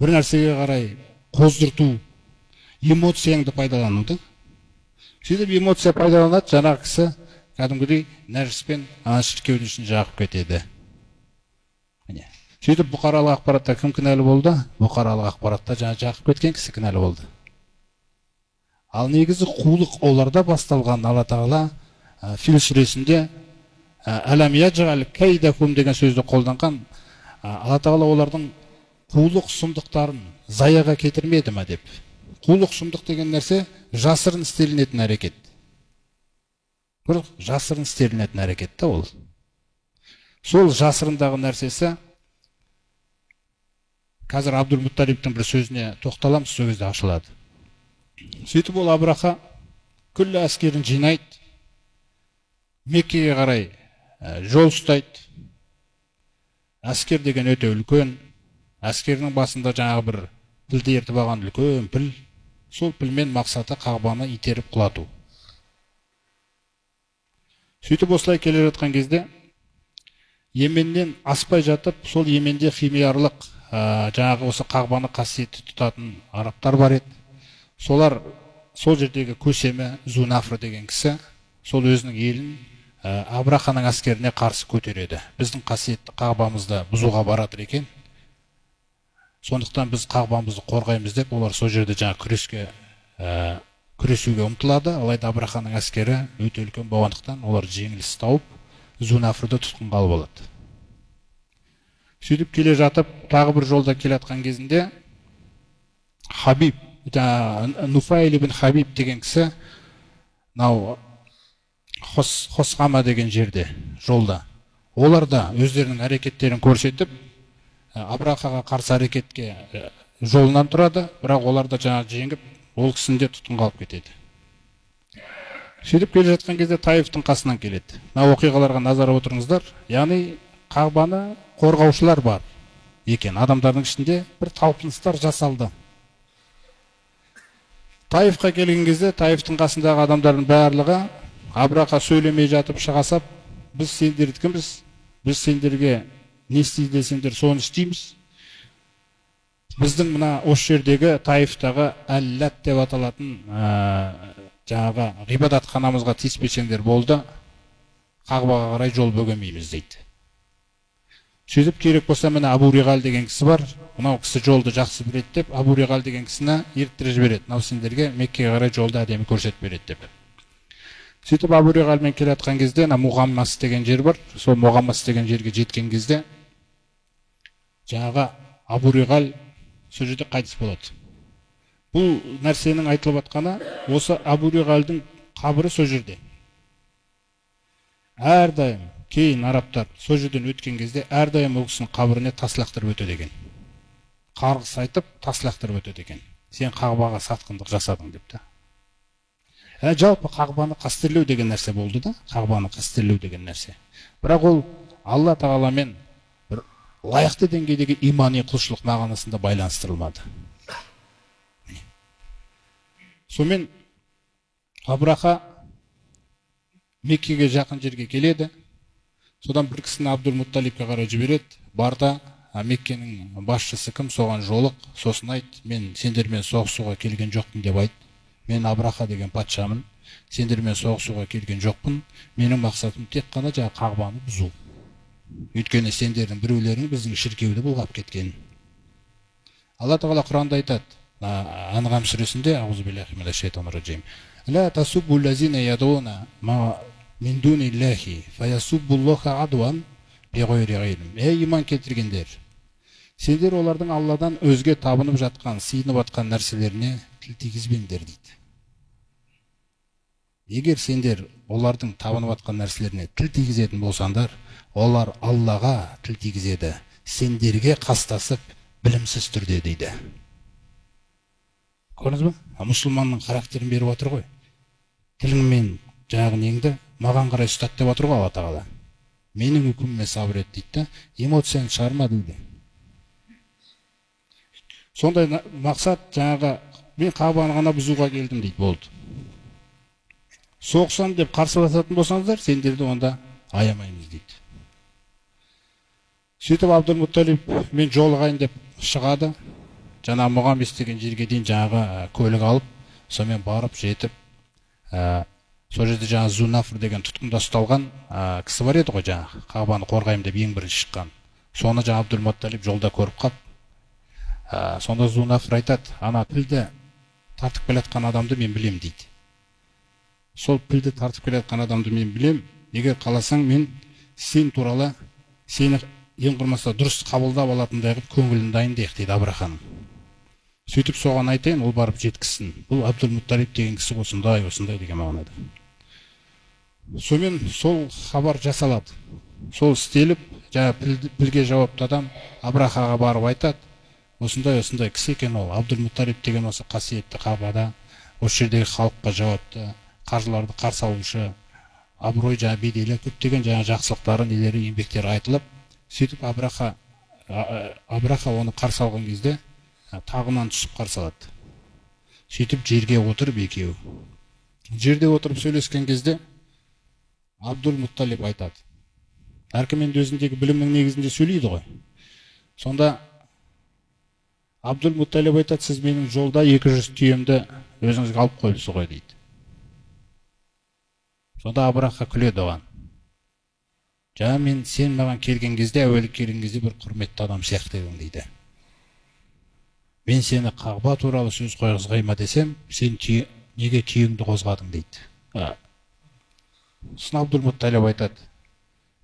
бір нәрсеге қарай қоздырту, эмоцияңды пайдалануды. Сөйтіп эмоция пайдаланады, жаңағы кісі кәдімгідей нәріспен ана шіркеудің ішін жағып кетеді. Сөйтіп бұқаралық ақпаратта кім кінәлі болды? Бұқаралық ақпаратта жаңа жағып кеткен кісі кінәлі болды. Ал негізі қулық оларда басталған. Алла Тағала Фил сүресінде «Әләм яджғал кайдакум» деген сөзді қолданған. Алла Тағала олардың қулық сұмдықтарын заяға кетірмеді ме деп. Қулық сұмдық деген нәрсе жасырын істелінетін әрекет. Бір жасырын істелінетін әрекет та ол. Сол жасырындағы нәрсесі қазір Абдулмутталибтің бір сөзіне тоқталамыз, сол кезде ашылады. Сөйтіп ол Абраха күллі әскерін жинайды, Меккеге қарай жол ұстайды. Әскер деген өте үлкен, әскерінің басында жаңағы бір пілді ертіп алған үлкен піл, сол пілмен мақсаты Қағбаны итеріп құлату. Сөйтіп осылай келе жатқан кезде Йеменнен аспай жатып, сол Йеменде химиярлық жаңағы осы Қағбаны қасиетті тұтатын арабтар бар еді. Солар сол жердегі көсемі Зунафр деген кісі сол өзінің елін Абраханың әскеріне қарсы көтереді. Біздің қасиетті Қағбамызды бұзуға баратыр екен. Сондықтан біз Қағбамызды қорғаймыз деп, олар сол жерде жаңа күресуге ұмтылады. Алайда Абраханың әскері өте үлкен болғандықтан олар жеңіліс тауып Зунафрды тұтқынға алып алады. Сөйтіп келе жатып, тағы бір жолда келе жатқан кезінде Хабиб, Нуфайл ибн Хабиб деген кісі Хосқама деген жерде, жолда, олар да өздерінің әрекеттерін көрсетіп, Абрахаға қарсы әрекетке жолынан тұрады, бірақ олар да жаңа жеңіп, ол кісіні де тұтқынға алып кетеді. Сөйтіп келе жатқан кезде Таифтың қасынан келеді. Мына оқиғаларға назар аударыңыздар. Яғни Қағбаны қорғаушылар бар екен. Адамдардың ішінде бір талпыныстар жасалды. Таифқа келген кезде Таифтың қасындағы адамдардың барлығы Абраха сөйлемей жатып шығасап, біз сендердікіміз, біз сендерге не істейді десеңдер соны істейміз. Біздің мына осы жердегі Таифтағы Әл-Лат деп аталатын жаңағы ғибадатханамызға тиіспесеңдер болды, Қағбаға қарай жол бөгемейміз дейді. Сөйтіп керек болса міне Абу Риғал деген кісі бар, мынау кісі жолды жақсы біледі деп, Абу Риғал деген кісіні ерттіріп жібереді. Мынау сендерге Меккеге қарай жолды әдемі көрсетіп береді деп. Сөйтіп Абу Риғалмен келе жатқан кезде Мұғаммас деген жер бар. Сол Мұғаммас деген жерге жеткен кезде жаңағы Абу Риғал сол жерде қайтыс болады. Бұл нәрсенің айтылып жатқаны осы Абу Риғалдың қабірі сол жерде. Әрдайым кейін арабтар сол жерден өткен кезде әрдайым ол кісінің қабіріне тас лақтырып өтеді екен. Қарғыс айтып тас лақтырып өтеді екен. Сен Қағбаға сатқындық жасадың деп та. Жалпы Қағбаны қастерлеу деген нәрсе болды да, Қағбаны қастерлеу деген нәрсе. Бірақ ол Алла Тағаламен бір лайықты деңгейдегі имани құлшылық мағынасында байланыстырылмады. Сонымен Абраха Меккеге жақын жерге келеді. Содан бір кісіні Абдул-Мутталибке қарай жібереді. Барда Меккенің басшысы кім, соған жолық, сосын айт, мен сендермен соғысуға келген жоқпын деп айт. Мен Абраха деген патшамын, сендермен соғысуға келген жоқпын. Менің мақсатым тек қана жаңа Қағбаны бұзу. Өйткені сендердің біреулерің біздің шіркеуді бұлғап кеткен. Алла Тағала Құранда айтады, Анғам сүресінде, аузу биллахи минаш шайтанир раджим. Ла тасуббу лазина ядуна мин дуниллахи фаясуббуллаха адуан биғойри илм. Ей иман келтіргендер, сендер олардың Алладан өзге табынып жатқан, сиынып жатқан нәрселеріне тіл тигізбеңдер дейді. Егер сендер олардың табынып жатқан нәрселеріне тіл тигізетін болсаңдар, олар Аллаға тіл тигізеді, сендерге қастасып білімсіз түрде дейді. Көрдіңіз бе? Мұсылманның характерін беріп отыр ғой. Тіліңмен жаңағы неңді маған қарай ұстат деп отыр ғой Алла Тағала. Менің үкіміме сабыр ет дейді, эмоцияны шығарма дейді. Сондай мақсат жаңағы мен Қағбаны ғана бұзуға келдім дейді, болды. Соғысам деп қарсы басатын болсаңыздар, сендерді онда аямаймыз дейді. Сөйтіп Абдул-Мутталиб мен жолығайын деп шығады. Жаңа Мұғаммес деген жерге дейін жаңағы көлік алып, сонымен барып жетіп, сол жерде жаңа Зунафр деген тұтқында ұсталған кісі бар еді ғой, жаңа Қағбаны қорғаймын деп ең бірінші шыққан. Соны жаңа Абдул-Мутталиб жолда көріп қап. Сонда Зунафр айтады, ана пілді тартып келе жатқан адамды мен білем дейді. Сол пілді тартып келе жатқан адамды мен білем. Егер қаласаң, мен сен туралы сені ең құрмаса дұрыс қабылдап алатындай қылып көңілін дайындайық дейді Абраханың. Сөйтіп соған айтайын, ол барып жеткізсін. Бұл Абдул-Мутталиб деген кісі осындай деген мағынада. Сонымен сол хабар жасалады. Сол істеліп, жаңа пілге жауапты адам Абрахаға барып айтады, осындай кісі екен ол. Абдул-Мутталиб деген осы қасиетті Қағбада осы жердегі халыққа жауапты, қаржыларды қарсы алушы, абырой жаңа беделі көптеген жаңа жақсылықтары, нелері, еңбектері айтылып, сөйтіп Абраха оны қарсы алған кезде тағынан түсіп қарсы алады. Сөйтіп жерге отырып екеуі. Жерде отырып сөйлескен кезде Абдул-Мутталиб айтады. Әркім енді өзіндегі білімнің негізінде сөйлейді ғой. Сонда Абдул-Мутталиб айтады, сіз менің жолда 200 түйемді өзіңізге алып қойыпсыз ғой дейді. Сонда Абраха күледі оған. Мен сен маған келген кезде, әуелі келген кезде бір құрметті адам сияқты едің дейді. Мен сені Қағба туралы сөз қойғызбайма десем, сен неге түйеңді қозғадың дейді. Сосын Абдул-Мутталиб айтады,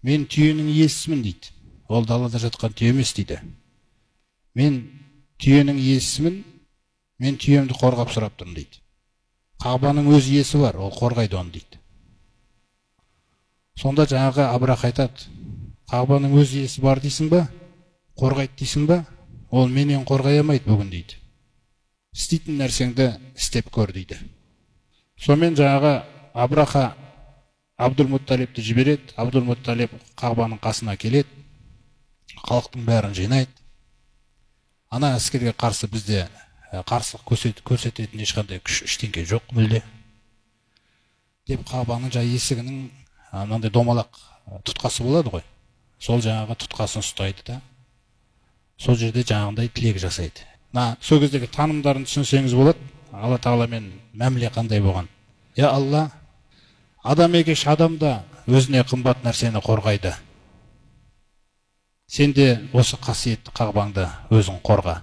мен түйенің иесімін дейді. Ол далада жатқан түйе емес дейді. Мен түйенің иесімін, мен түйемді қорғап сұрап тұрмын дейді. Қағбаның өз иесі бар, ол қорғайды оны дейді. Сонда жаңағы Абраха айтады, Қағбаның өз иесі бар дейсің ба, қорғайды дейсің ба, ол менен қорғай алмайды бүгін дейді. Істейтін нәрсеңді істеп көр дейді. Сонымен жаңағы Абраха Абдул-Мутталибті жібереді, Абдул-Мутталиб Қағбаның қасына келеді, халықтың бәрін жинайды. Ана әскерге қарсы бізде қарсылық көрсететін ешқандай күш ештеңке жоқ мүлде. Деп Қағбаның есігінің мынандай домалақ тұтқасы болады ғой. Сол жаңағы тұтқасын ұстайды да, сол жерде жаңағындай тілек жасайды. Сол кездегі танымдарын түсінсеңіз болады, Алла Тағаламен мәміле қандай болған. Я Алла, адам екеш адамда өзіне қымбат нәрсені қорғайды. Сен де осы қасиетті Қағбаңды өзің қорға.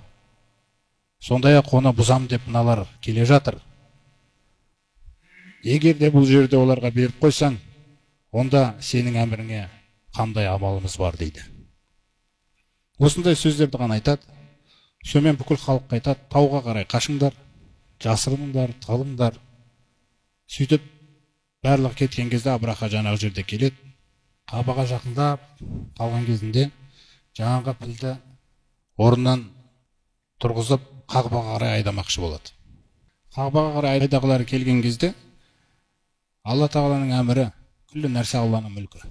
Сондай-ақ оны бұзам деп мыналар келе жатыр. Егер де бұл жерде оларға беріп қойсаң, онда сенің әміріңе қандай амалымыз бар дейді. Осындай сөздерді ғана айтады. Сонымен бүкіл халыққа айтады, тауға қарай қашыңдар, жасырыныңдар, тығылыңдар. Сөйтіп барлық кеткен кезде Абраха жаңағы жерде келеді. Қағбаға жақындап қалған кезінде жаңағы пілді орнынан тұрғызып Қағбаға қарай айдамақшы болады. Қағбаға қарай айдағылары келген кезде Алла Тағаланың әмірі, күллі нәрсе Алланың мүлкі.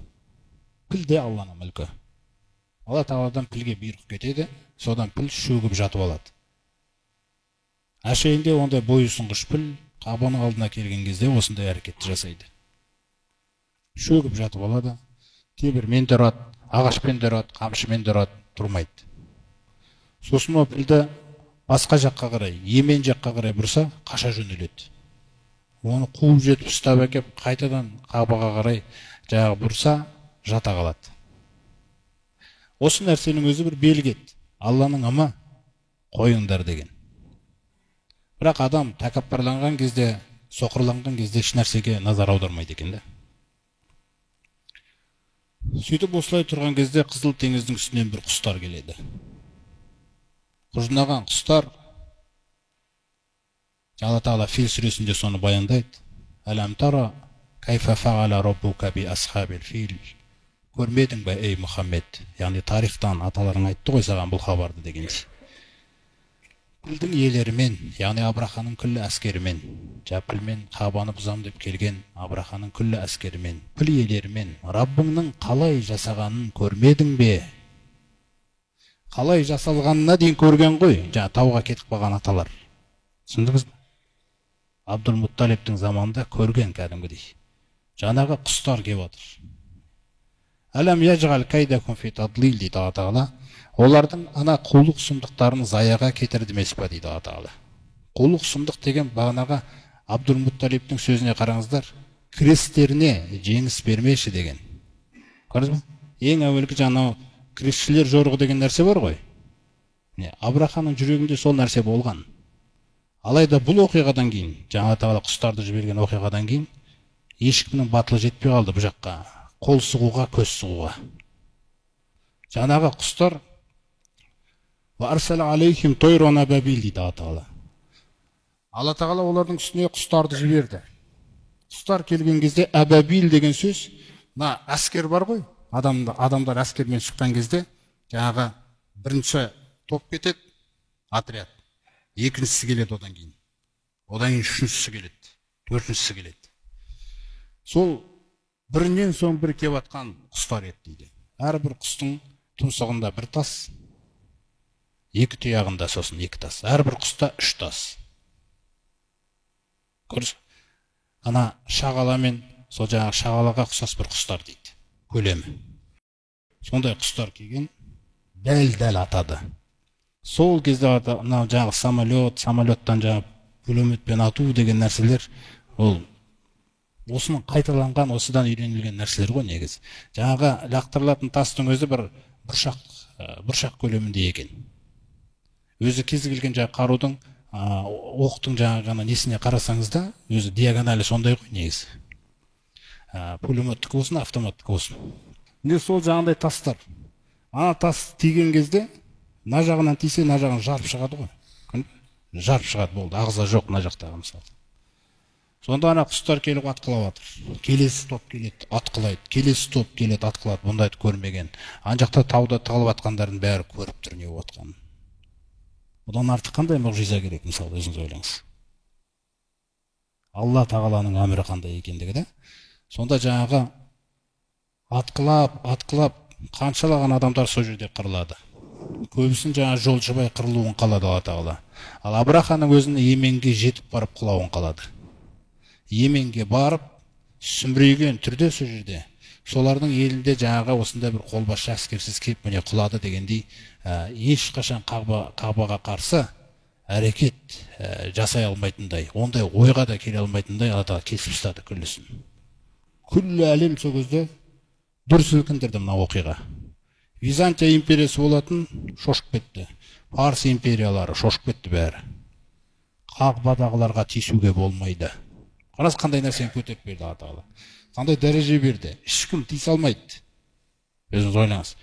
Піл де Алланың мүлкі. Алла Тағаладан пілге бұйрық кетеді, содан піл шөгіп жатып алады. Әшейінде ондай бойұсынғыш піл Қағбаның алдына келген кезде осындай әрекетті жасайды. Шөгіп жатып алады, темірмен де ұрады, ағашпен де ұрады, қамшымен де ұрады, тұрмайды. Сосын ол пілді басқа жаққа қарай, Йемен жаққа қарай бұрса, қаша жөнеледі. Оны қуып жетіп ұстап әкеп, қайтадан Қағбаға қарай жаңағы бұрса, жата қалады. Осы нәрсенің өзі бір белгі еді. Алланың ымы қойыңдар деген. Бірақ адам тәкаппарланған кезде, соқырланған кезде еш нәрсеге назар аудармайды екен. Сөйтіп осылай тұрған кезде Қызыл теңіздің үстінен бір құстар келеді. Құжынаған құстар, Алла Тағала Фил сүресінде соны баяндайды. Әләм тара кайфа фағала роббука би асхабил фил. Көрмедің бе, ей Мұхаммед? Яғни тарихтан аталарың айтты ғой саған бұл хабарды дегендей. Пілдің иелерімен, яғни Абраханың күллі әскерімен, пілмен Қағбаны бұзам деп келген Абраханың күллі әскерімен, піл иелерімен Раббыңның қалай жасағанын көрмедің бе? Қалай жасалғанына дейін көрген ғой, тауға кетіп қалған аталар. Түсіндіңіз бе? Абдул-Мутталибтің заманында көрген кәдімгідей. Жаңағы құстар келіп отыр. Әлем яжғал кайдакум фи тадлил дейді Алла Тағала. Олардың ана қулық сұмдықтарын заяға кетірді емес пе дейді Алла Тағала. Қулық сұмдық деген бағанағы Абдул-Мутталибтің сөзіне қараңыздар. Крестеріне жеңіс бермеші деген. Көрдіңіз бе? Ең әуелгі жаңағы кресшілер жорығы деген нәрсе бар ғой. Абраханың жүрегінде сол нәрсе болған. Алайда бұл оқиғадан кейін, жаңа Тағала құстарды жіберген оқиғадан кейін, ешкімнің батылы жетпей қалды бұл жаққа. Қол сұғуға, көз сұғуға. Жаңағы құстар варсала алейхим тойрон абабил дейді Алла Тағала. Алла Тағала олардың үстіне құстарды жіберді. Құстар келген кезде абабил деген сөз, мына әскер бар ғой, адамдар әскермен шыққан кезде жаңағы бірінші топ кетеді, отряд. Екіншісі келеді одан кейін. Одан кейін үшіншісі келеді, төртіншісі келеді. Сол бірінен соң бір келіп атқан құстар еді дейді. Әрбір құстың тұмсығында бір тас, екі тұяғында сосын екі тас. Әрбір құста үш тас. Көрсіз? Ана шағаламен, сол жаңағы шағалаға ұқсас бір құстар дейді. Көлемі. Сондай құстар келген, дәл-дәл атады. Сол кезде мына жаңағы самолеттан жаңағы пулеметпен ату деген нәрселер, ол осының қайталанған, осыдан үйренілген нәрселер ғой негізі. Жаңағы лақтырылатын тастың өзі бір бұршақ көлемінде екен. Өзі кез келген жаңағы қарудың, оқтың жаңағы несіне қарасаңыз да, өзі диагоналі сондай ғой негізі. Пулеметтік болсын, автоматтық болсын. Міне сол жаңағыдай тастар. Ана тас тиген кезде, мына жағынан тисе, мына жағын жарып шығады ғой. Жарып шығады, болды, ағза жоқ мына жақтағы мысалы. Сонда ана құстар келіп атқылап жатыр. Келесі топ келеді, атқылайды. Келесі топ келеді, атқылады. Бұндайды көрмеген. Ана жақта тауда тығылып жатқандардың бәрі көріп тұр не болып жатқанын. Бұдан артық қандай мұғжиза керек, мысалы, өзіңіз ойлаңыз. Алла тағаланың әмірі қандай екендігі да. Сонда жаңағы атқылап қаншалаған адамдар сол жерде қырылады. Көбісін жаңа жолшыбай қырылуын қалады Алла тағала. Ал Абраханың өзінің Йеменге жетіп барып құлауын қалады. Йеменге барып, сүмірейген түрде сол жерде. Солардың елінде жаңағы осындай бір қолбасшы әскерсіз келіп міне құлады дегендей, ешқашан Қабаға қарсы әрекет жасай алмайтындай, ондай ойға да келе алмайтындай Алла тағала кесіп ұстады күллісін. Күллі әлем сол кезде дүр сілкіндірді мына оқиға. Византия империясы болатын шошып кетті. Парс империялары шошып кетті бәрі. Қағбадағыларға тиісуге болмайды. Қарас қандай нәрсені көтеріп берді Алла тағала. Қандай дәреже берді. Ешкім тиісе алмайды. Өзіңіз ойлаңыз.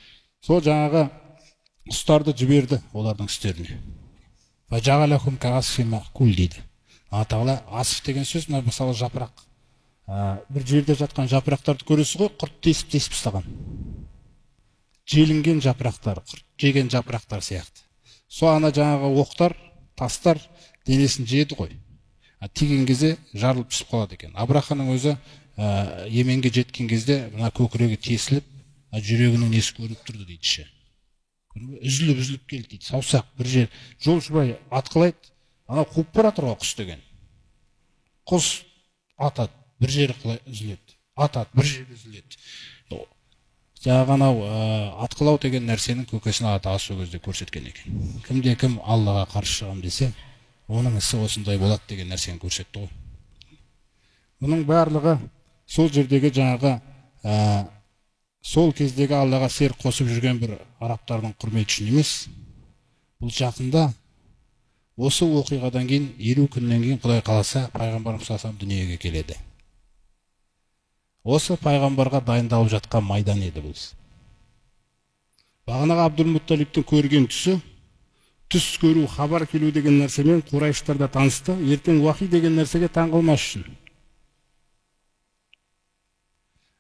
Сол жаңағы құстарды жіберді олардың үстеріне. Фажағалахум кағасфи маъкул дейді. Алла тағала асф деген сөз, мысалы жапырақ. Бір жерде жатқан жапырақтарды көресіз ғой, құрт тесіп ұстаған. Желінген жапырақтар, құрт жеген жапырақтар сияқты. Сол ана жаңағы оқтар, тастар денесін жеді ғой. Тиген кезде жарылып пісіп қалады екен. Абраханың өзі Йеменге жеткен кезде мына көкірегі тесіліп, жүрегінің несі көрініп тұрды дейді ше. Үзіліп келді дейді. Саусақ бір жер жолшыбай атқылайды, ана қуып баратыр ғой құс деген. Құс атады, бір жері үзіледі. Атады, бір жері үзіледі. Жаңағы анау атқылау деген нәрсенің көкесін Алла тағала сол кезде көрсеткен екен. Кімде кім Аллаға қарсы шығам десе, оның ісі осындай болады деген нәрсені көрсетті ғой. Бұның барлығы сол жердегі жаңағы сол кездегі Аллаға серік қосып жүрген бір арабтардың құрметі үшін емес. Бұл жақында осы оқиғадан кейін 50 күннен кейін Құдай қаласа пайғамбарымыз салам дүниеге келеді. Осы пайғамбарға дайындалып жатқан майдан еді бұл. Бағанағы Абдул-Мутталибтің көрген түсі, түс көру, хабар келу деген нәрсемен Құрайыштарда танысты, ертең уахи деген нәрсеге таңғалмас үшін.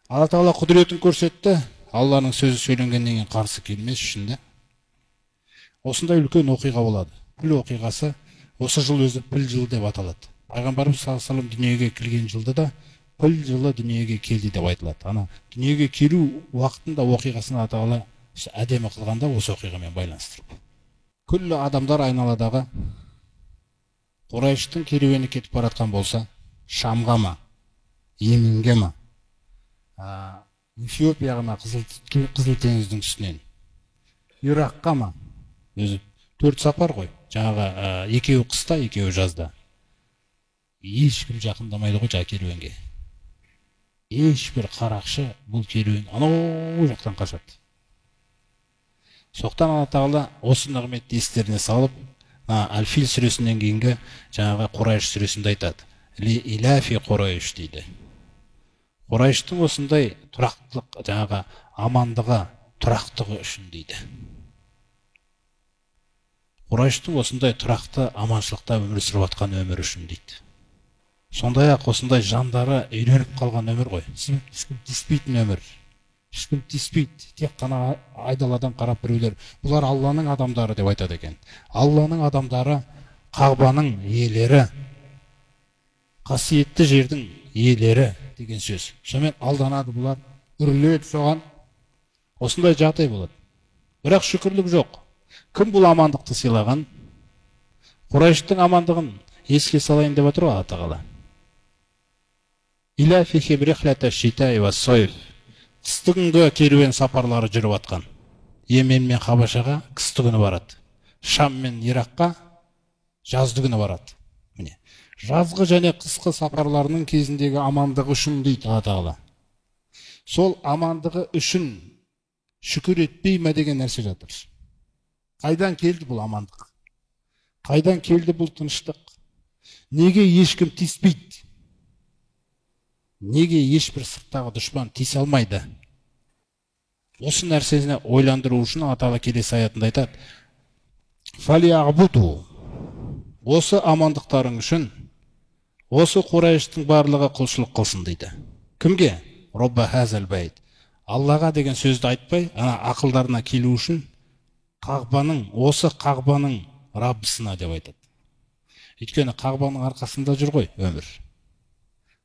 Алла тағала құдіретін көрсетті, Алланың сөзі сөйленгеннен кейін қарсы келмес үшін де. Осындай үлкен оқиға болады. Піл оқиғасы, осы жыл өзі піл жылы деп аталады. Пайғамбарымыз саллаллаху алейхи ва саллям дүниеге келген жылды да піл жылы дүниеге келді деп айтылады. Ана дүниеге келу уақытында оқиғасын Алла тағала әдемі қылғанда осы оқиғамен байланыстырып. Күллі адамдар айналадағы Құрайыштың керуені кетіп баратқан болса, Шамға ма, Йеменге ма, Эфиопияға ма, Қызыл теңіздің үстінен, Иракқа ма, өзі 4 сапар ғой. Жаңағы екеуі қыста, екеуі жазда. Ешкім жақындамайды ғой жаңағы керуенге. Ешбір қарақшы бұл керуен анау жақтан қашады. Соқтан Алла тағала осы нығметті естеріне салып, Әл-Фил сүресінен кейінгі жаңағы Құрайыш сүресінде айтады. Ли иляфи Құрайыш дейді. Құрайыштың осындай тұрақтылық, жаңағы амандығы, тұрақтығы үшін дейді. Құрайыштың осындай тұрақты аманшылықта өмір сүріп жатқан өмір үшін дейді. Сондай-ақ осындай жандары үйреніп қалған өмір ғой. Ешкім тиіспейтін өмір. Ешкім тиіспейді. Тек қана айдаладан қарап біреулер. Бұлар Алланың адамдары деп айтады екен. Алланың адамдары, Қағбаның иелері, қасиетті жердің иелері деген сөз. Сонымен алданады бұлар, үріледі соған. Осындай жағдай болады. Бірақ шүкірлік жоқ. Кім бұл амандықты сыйлаған? Құрайыштың амандығын еске салайын деп отыр Алла тағала. Иля фихим рихлата шитаи ва сойф. Қыстыгүнгі керуен сапарлары жүріп атқан. Йемен мен Хабашаға қыстыгүні барады. Шам мен Иракқа жазды күні барады. Міне, жазғы және қысқы сапарларының кезіндегі амандығы үшін дейді Алла Тағала. Сол амандығы үшін шүкір етпей ме деген нәрсе жатыр. Қайдан келді бұл амандық? Қайдан келді бұл тыныштық? Неге ешкім тиіспейді? Неге ешбір сырттағы дұшпан тиісе алмайды? Осы нәрсені ойландыру үшін Алла Тағала келесі аятында айтады: «Фалиъбуду». Осы амандықтарың үшін осы Құрайыштың барлығы құлшылық қылсын дейді. Кімге? Робба хазал байт. Аллаға деген сөзді айтпай, ақылдарына келу үшін осы қағбаның Раббысына деп айтады. Өйткені қағбаның арқасында жүр ғой өмір.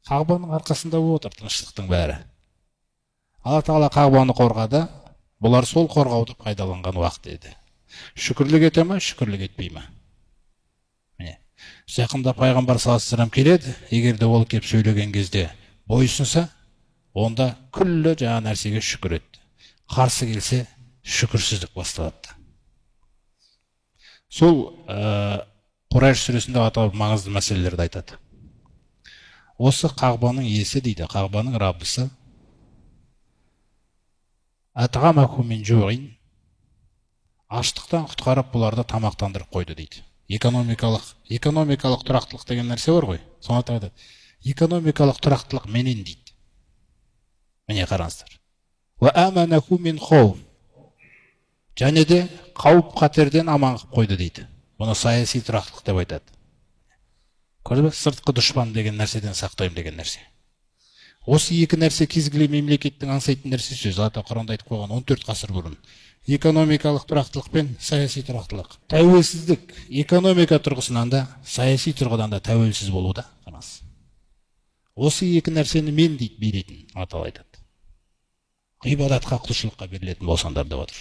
Қағбаның арқасында болып отыр тыныштықтың бәрі. Алла Тағала қағбаны қорғады, бұлар сол қорғауды пайдаланған уақыт еді. Шүкірлік ете ме, шүкірлік етпей ме? Міне, жақында пайғамбар саллаллаху алейхи ва саллям келеді, егер де ол кеп сөйлеген кезде бойсынса, онда күллі жаңа нәрсеге шүкір етті. Қарсы келсе, шүкірсіздік басталады. Сол Құрайш сүресінде аталып маңызды мәселелерді айтады. Осы қағбаның иесі дейді, қағбаның Раббысы, атғамакум мин жуғин, аштықтан құтқарып бұларды тамақтандырып қойды дейді. Экономикалық тұрақтылық деген нәрсе бар ғой. Соны айтады. Экономикалық тұрақтылық менен дейді. Міне қараңыздар. Ва аманакум мин хауф. Және де қауіп қатерден аман қылып қойды дейді. Бұны саяси тұрақтылық деп айтады. Көрдіңіз бе? Сыртқы дұшпан деген нәрседен сақтаймын деген нәрсе. Осы екі нәрсе кез келген мемлекеттің аңсайтын нәрсесі. Алла Құранда айтып қойған 14 ғасыр бұрын. Экономикалық тұрақтылық пен саяси тұрақтылық. Тәуелсіздік экономика тұрғысынан да, саяси тұрғыдан да тәуелсіз болуда. Қараңыз. Осы екі нәрсені мен дейді беретін Алла Тағала айтады. Ғибадатқа, құлшылыққа берілетін болсаңдар деп отыр.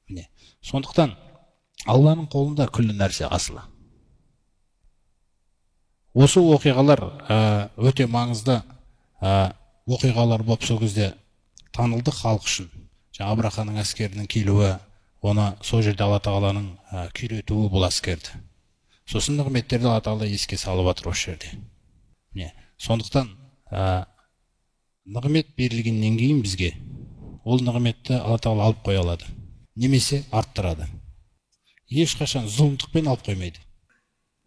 Міне, сондықтан Алланың қолында күллі нәрсе асылы. Осы оқиғалар өте маңызды оқиғалар болып сол кезде танылды халық үшін. Абраханың әскерінің келуі, оны сол жерде Алла Тағаланың күйретуі бұл әскерді. Сосын нығметтерді Алла Тағала еске салып жатыр осы жерде. Міне, сондықтан нығмет берілгеннен кейін бізге ол нығметті Алла Тағала алып қоя алады, немесе арттырады. Ешқашан зұлымдықпен алып қоймайды.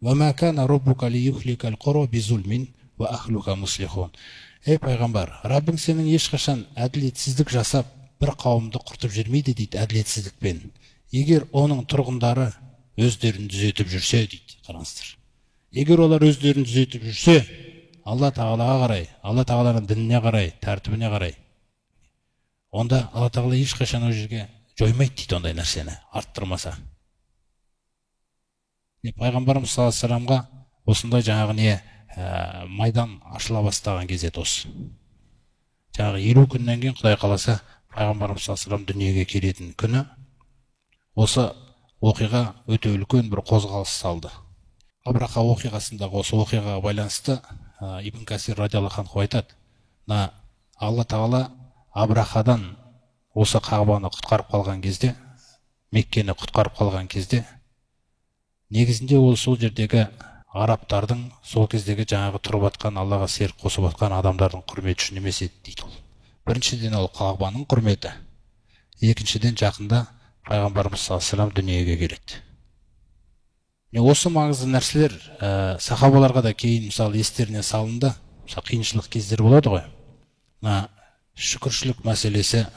وَمَا كَانَ رَبُّكَ لِيُهْلِكَ الْقُرَى بِظُلْمٍ وَأَهْلُهَا مُصْلِحُونَ. Ей пайғамбар, Раббың сенің ешқашан әділетсіздік жасап, бір қауымды құртып жүрмейді дейді әділетсіздікпен. Егер оның тұрғындары өздерін түзетіп жүрсе дейді. Қараңыздар. Егер олар өздерін түзетіп жүрсе, Алла Тағалаға қарай, Алла Тағаланың дініне қарай, тәртібіне қарай, онда Алла Тағала ешқашан ол жерге жоймайды дейді ондай нәрсені, арттырмаса. Пайғамбарымыз саллаллаху алейхи ва салламға осындай жаңағы майдан ашыла бастаған кезде осы. Жаңағы 50 күннен кейін Құдай қаласа пайғамбарымыз саллаллаху алейхи ва саллям дүниеге келетін күні осы оқиға өте үлкен бір қозғалыс салды. Абраха оқиғасындағы осы оқиғаға байланысты Ибн Касир радиаллаху анху айтады: Алла Тағала Абрахадан осы Қағбаны құтқарып қалған кезде, Меккені құтқарып қалған кезде, негізінде ол сол жердегі арабтардың сол кездегі жаңағы тұрып атқан Аллаға серік қосып атқан адамдардың құрметі үшін емес еді дейді ол. Біріншіден ол Қағбаның құрметі, екіншіден жақында пайғамбарымыз саллаллаху алейхи ва саллям дүниеге келеді. Осы маңызды нәрселер сахабаларға да кейін мысалы естеріне салынды. Мысалы қиыншылық кездер болады ғой. Шүкіршілік мәселесі,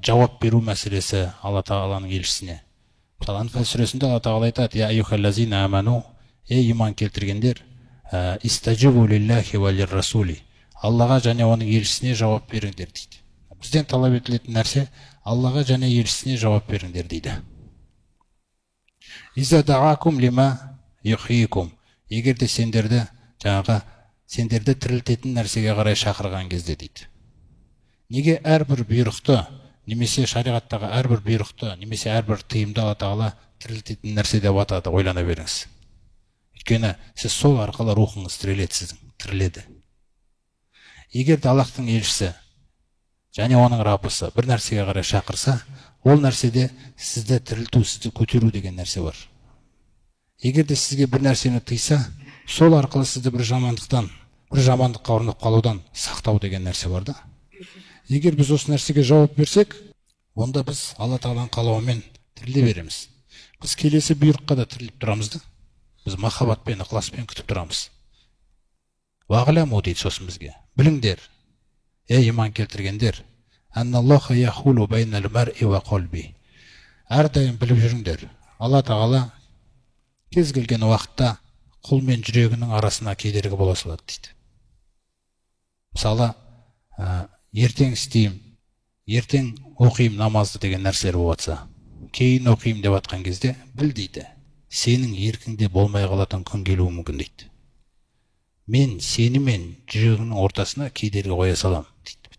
жауап беру мәселесі Алла Тағаланың елшісіне. Мысалы Анфал сүресінде Алла Тағала айтады: «Я айюхаллазина аману», ей иман келтіргендер, истаджибу лиллахи ва лир-расули, Аллаға және оның елшісіне жауап беріңдер дейді. Бізден талап етілетін нәрсе Аллаға және елшісіне жауап беріңдер дейді. Иза даакум лима юхйикум, егер де сендерді тірілтетін нәрсеге қарай шақырған кезде дейді. Неге әрбір бұйрықты, немесе шариғаттағы әрбір бұйрықты, немесе әрбір тыйымды Алла Тағала тірілтетін нәрсе деп атады, ойлана беріңіз. Өйткені сіз сол арқылы рухыңыз тіріледі. Егер де Аллахтың елшісі және оның Раббысы бір нәрсеге қарай шақырса, Ол нәрседе сізді тірілту, сізді көтеру деген нәрсе бар. Егер де сізге бір нәрсені тыйса, сол арқылы сізді бір жамандыққа ұрынып қалудан сақтау деген нәрсе бар да. Егер біз осы нәрсеге жауап берсек, онда біз Алла Тағаланың қалауымен тіріле береміз. Біз келесі бұйрыққа да тіріліп тұрамыз да. Біз махаббатпен, ықыласпен күтіп тұрамыз. Уағламу дейді сосын бізге. Біліңдер, иман келтіргендер, анналлаха яхулу байнал мар'i ва қалби. Әрдайым біліп жүріңдер, Алла Тағала кез келген уақытта құл мен жүрегінің арасына кедергі бола салады дейді. Мысалы, ертең істеймін, ертең оқимын намазды деген нәрселер болатса, кейін оқимын деп атқан кезде, біл дейді, сенің еркіңде болмай қалатын күн келуі мүмкін дейді. Мен сені мен жүрегіңнің ортасына кедергі қоя салам дейді.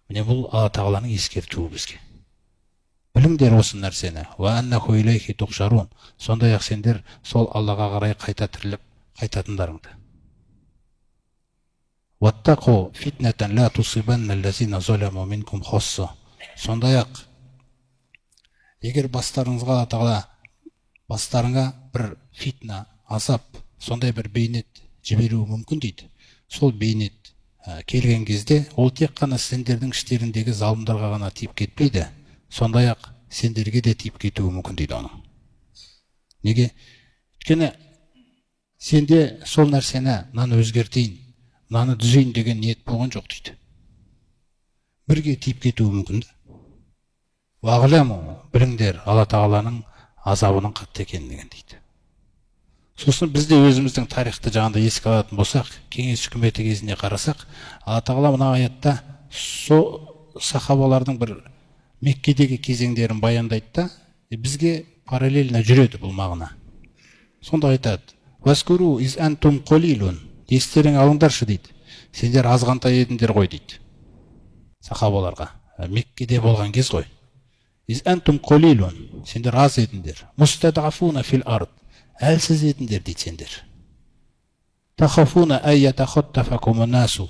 Міне бұл Алла Тағаланың ескертуі бізге. Біліңдер осы нәрсені. Ва аннаху илайхи тухшарун. Сондай-ақ сендер сол Аллаға қарай қайта тіріліп қайтатындарыңды. Ваттақу фитнатан ла тусибанна аллазина заламу минкум хасса. Сондай-ақ егер бастарыңызға Алла бастарыңа бір фитна, азап, сондай бір бейнет жіберуі мүмкін дейді. Сол бейнет келген кезде ол тек қана сендердің іштеріндегі залымдарға ғана тиіп кетпейді. Сондай-ақ сендерге де тиіп кетуі мүмкін дейді оның. Неге? Өйткені сенде сол нәрсені, мынаны өзгертейін, мынаны түзейін деген ниет болған жоқ дейді. Бірге тиіп кетуі мүмкін. Уағламу, біліңдер, Алла Тағаланың азабының қатты екендігін дейді. Сосын бізде өзіміздің тарихты жағында еске алатын болсақ, кеңес үкіметі кезінде қарасақ, Алла Тағала мына аятта сахабалардың бір Меккедегі кезеңдерін баяндайды да, бізге параллельно жүреді бұл мағына. Сонда айтады: "Васкуру из антум қолилун", естерің алыңдаршы дейді. Сендер азғантай едіңдер ғой дейді. Сахабаларға, Меккеде болған кез ғой. Из антум қолилун, сендер аз едіңдер. Мустадафуна фил ард, әлсіз едіңдер дейді сендер. Тахафуна айятахаттафакумун насу,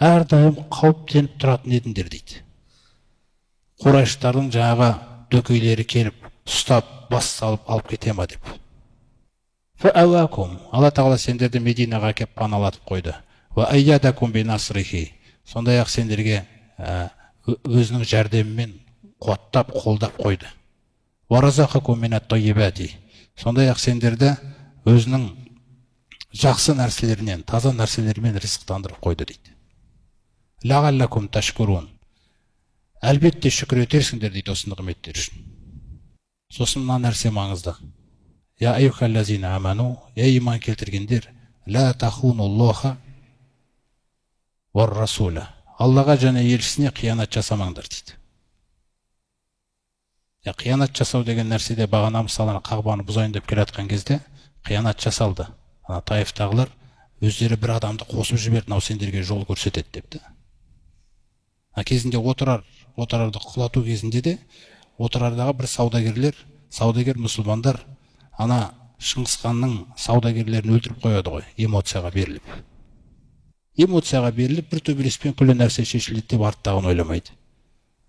әрдайым қауіптеніп тұратын едіңдер дейді. Құрайыштардың жаңағы дөкейлері келіп, ұстап, бас салып алып кете ма деп. Фаауакум, Алла Тағала сендерді Мединаға кеп паналатып қойды. Ва айядакум бинасрихи, сондай-ақ сендерге өзінің жәрдемімен қуаттап, қолдап қойды. Ва разақакум минат тойибати, сондай-ақ сендерді өзінің жақсы нәрселерінен, таза нәрселерімен ризықтандырып қойды дейді. Лағаллакум ташкурун, әлбетте шүкір етерсіңдер дейді осы нығметтер үшін. Сосын мына нәрсе маңызды. Я айюхаллазина аману, иман келтіргендер, ла тахунуллаха вар расула, Аллаға және елшісіне қиянат жасамаңдар дейді. Қиянат жасау деген нәрседе бағана мысалына Қағбаны бұзайын деп келе жатқан кезде қиянат жасалды. Таифтағылар өздері бір адамды қосып жіберді, мынау сендерге жол көрсетеді депті. Кезінде отырарды құлату кезінде де отырардағы бір саудагер мұсылмандар ана Шыңғыс ханның саудагерлерін өлтіріп қояды ғой, эмоцияға беріліп. Эмоцияға беріліп, бір төбелеспен күллі нәрсе шешіледі деп арттағын ойламайды.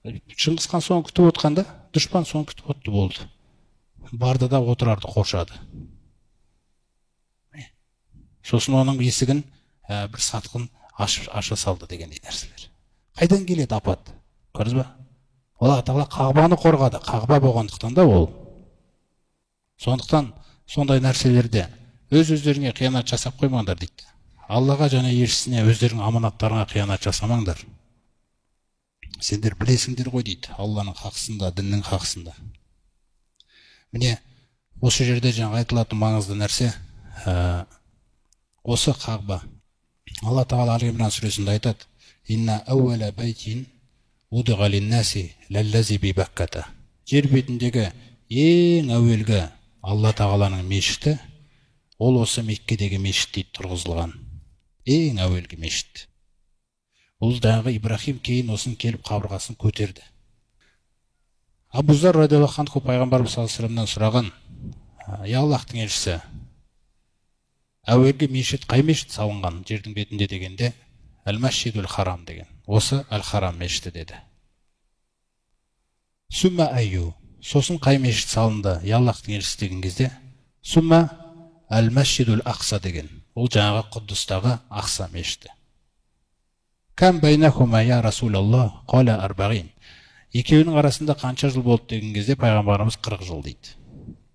Шыңғыс хан соны күтіп отқанда, дұшпан соны күтіп отты болды. Барды да отырарды қоршады. Сосын оның есігін бір сатқын аша салды дегендей нәрселер. Қайдан келеді апат? Көрдіңіз ба? Алла Тағала Қағбаны қорғады. Қағба болғандықтан да ол. Сондықтан сондай нәрселерде өз-өздеріңе қиянат жасап қоймаңдар дейді. Аллаға және елшісіне, өздерінің аманаттарына қиянат жасамаңдар. Сендер білесіңдер ғой дейді, Алланың хақысында, діннің хақысында. Міне, осы жерде жаңа айтылатын маңызды нәрсе осы Қағба. Алла Тағала Али-Имран сүресінде айтады: "Инна ауала байтин удиға линнаси лаллази би Бакката". Жер бетіндегі ең әуелгі Алла Тағаланың мешіті, ол осы Меккедегі мешіт дейді, тұрғызылған. Ең әуелгі мешіт. Ол дағы Ибрахим кейін осын келіп қабырғасын көтерді. Абу Зар радиаллаху анху пайғамбарымыз саллаллаху алейхи вассаламнан сұраған: "Я Аллахтың елшісі, әуелгі мешіт қай мешіт салынған жердің бетінде?" дегенде, "Әл-Масжидул Харам" деген. Осы Әл-Харам мешіті деді. Сүмма айю. Сосын қай мешіт салынды? Аллахтың елшісі деген кезде Сүмма әл-мәсжидул ақса деген. Ол жаңағы Құддыстағы Ақса мешіті. Кәм байнахума я Расулаллах? Қала арбағин. Екеуінің арасында қанша жыл болды деген кезде пайғамбарымыз 40 жыл дейді.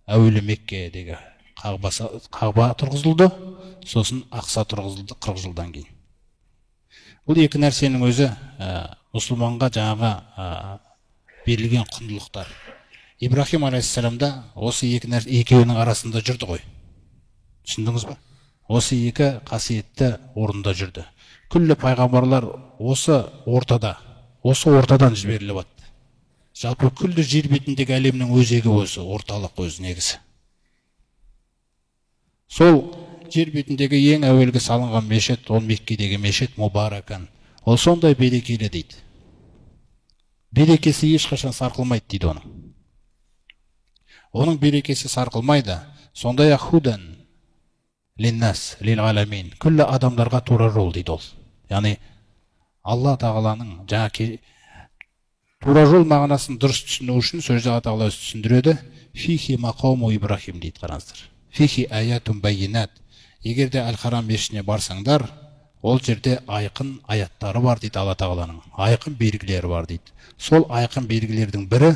Әуелі Меккедегі Қағба тұрғызылды, сосын Ақса тұрғызылды 40 жылдан кейін. Бұл екі нәрсенің өзі мұсылманға жаңағы берілген құндылықтар. Ибрахим алейхиссаламда осы екеуінің арасында жүрді ғой. Түсіндіңіз ба? Осы екі қасиетті орында жүрді. Күллі пайғамбарлар осы ортадан жіберіліп атты. Жалпы күллі жер бетіндегі әлемнің өзегі осы, орталық өзі негізі. Сол жер бетіндегі ең әуелгі салынған мешіт, ол Меккедегі мешіт Мубаракан. Ол сондай берекелі дейді. Берекесі ешқашан сарқылмайды дейді оның. Оның берекесі сарқылмайды. Сондай-ақ худан линнас лил аламин. Күллі адамдарға тура жол дейді ол. Яғни Алла тағаланың жаңа тура жол мағынасын дұрыс түсіну үшін сөзде Алла тағала түсіндіреді. Фихи мақаму Ибрахим дейді, қараңыздар. Фихи аятун байинат. Егерде Әл-Харам мешітіне барсаңдар, ол жерде айқын аяттары бар дейді Алла тағаланың. Айқын белгілері бар дейді. Сол айқын белгілердің бірі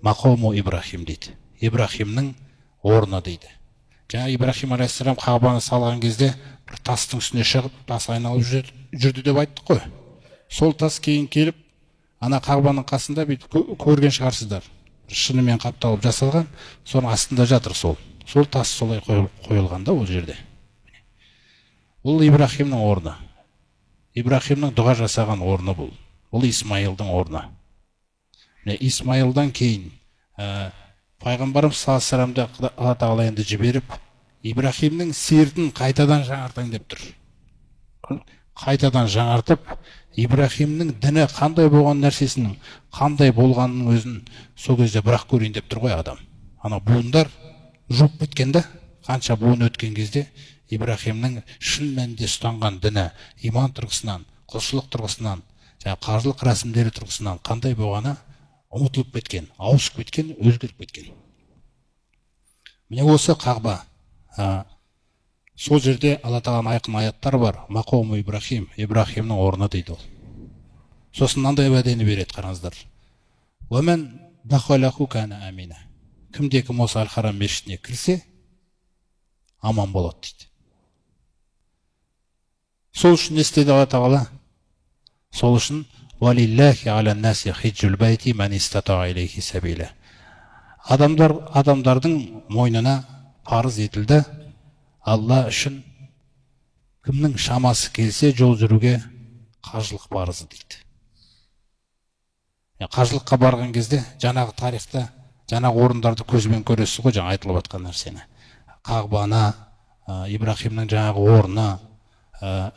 мақаму Ибрахим дейді. Ибрахимнің орны дейді. Жаңа Ибрахим алейхиссалам Қағбаны салған кезде бір тастың үстіне шығып, тас айналып жүрді деп айттық қой. Сол тас кейін келіп, ана Қағбаның қасында бүйтіп көрген шығарсыздар. Шынымен қапталып жасалған, соның астында жатыр сол. Сол тас солай қойылған да ол жерде. Бұл Ибрахимнің орны. Ибрахимның дұға жасаған орны бұл. Бұл Исмайылдың орны. Исмайылдан кейін пайғамбарымыз саллаллаху алейхи ва саллямды Алла тағала енді жіберіп, Ибрахимнің сертін қайтадан жаңартайын деп тұр. Қайтадан жаңартып, Ибрахимнің діні қандай болған нәрсесінің, қандай болғанының өзін сол кезде бірақ көрейін деп тұр ғой адам. Ана буындар жоқ кеткен де, қанша буын өткен кезде Ибрахимнің шын мәнінде ұстанған діні, иман тұрғысынан, құлшылық тұрғысынан, қаржылық рәсімдері тұрғысынан қандай болғаны ұмытылып кеткен, ауысып кеткен, өзгеріп кеткен. Міне осы Қағба. Сол жерде Алла тағаланың айқын аяттары бар. Мақаму Ибрахим, Ибрахимнің орны дейді ол. Сосын мынандай уәдені береді, қараңыздар. Уәмен дахалаху кана амина. Кімде-кім осы Әл-Харам мешітіне кірсе, аман болады дейді. Сол үшін не істеді Алла тағала? Сол үшін валиллахи аля наси хиджул байти ман истата илейхи сабила. Адамдардың мойнына парыз етілді. Алла үшін кімнің шамасы келсе жол жүруге қажылық парызы дейді. Қажылыққа барған кезде жаңағы тарихта жаңағы орындарды көзбен көресіз ғой, жаңа айтылып жатқан нәрсені. Қағбаны, Ибрахимнің жаңағы орны,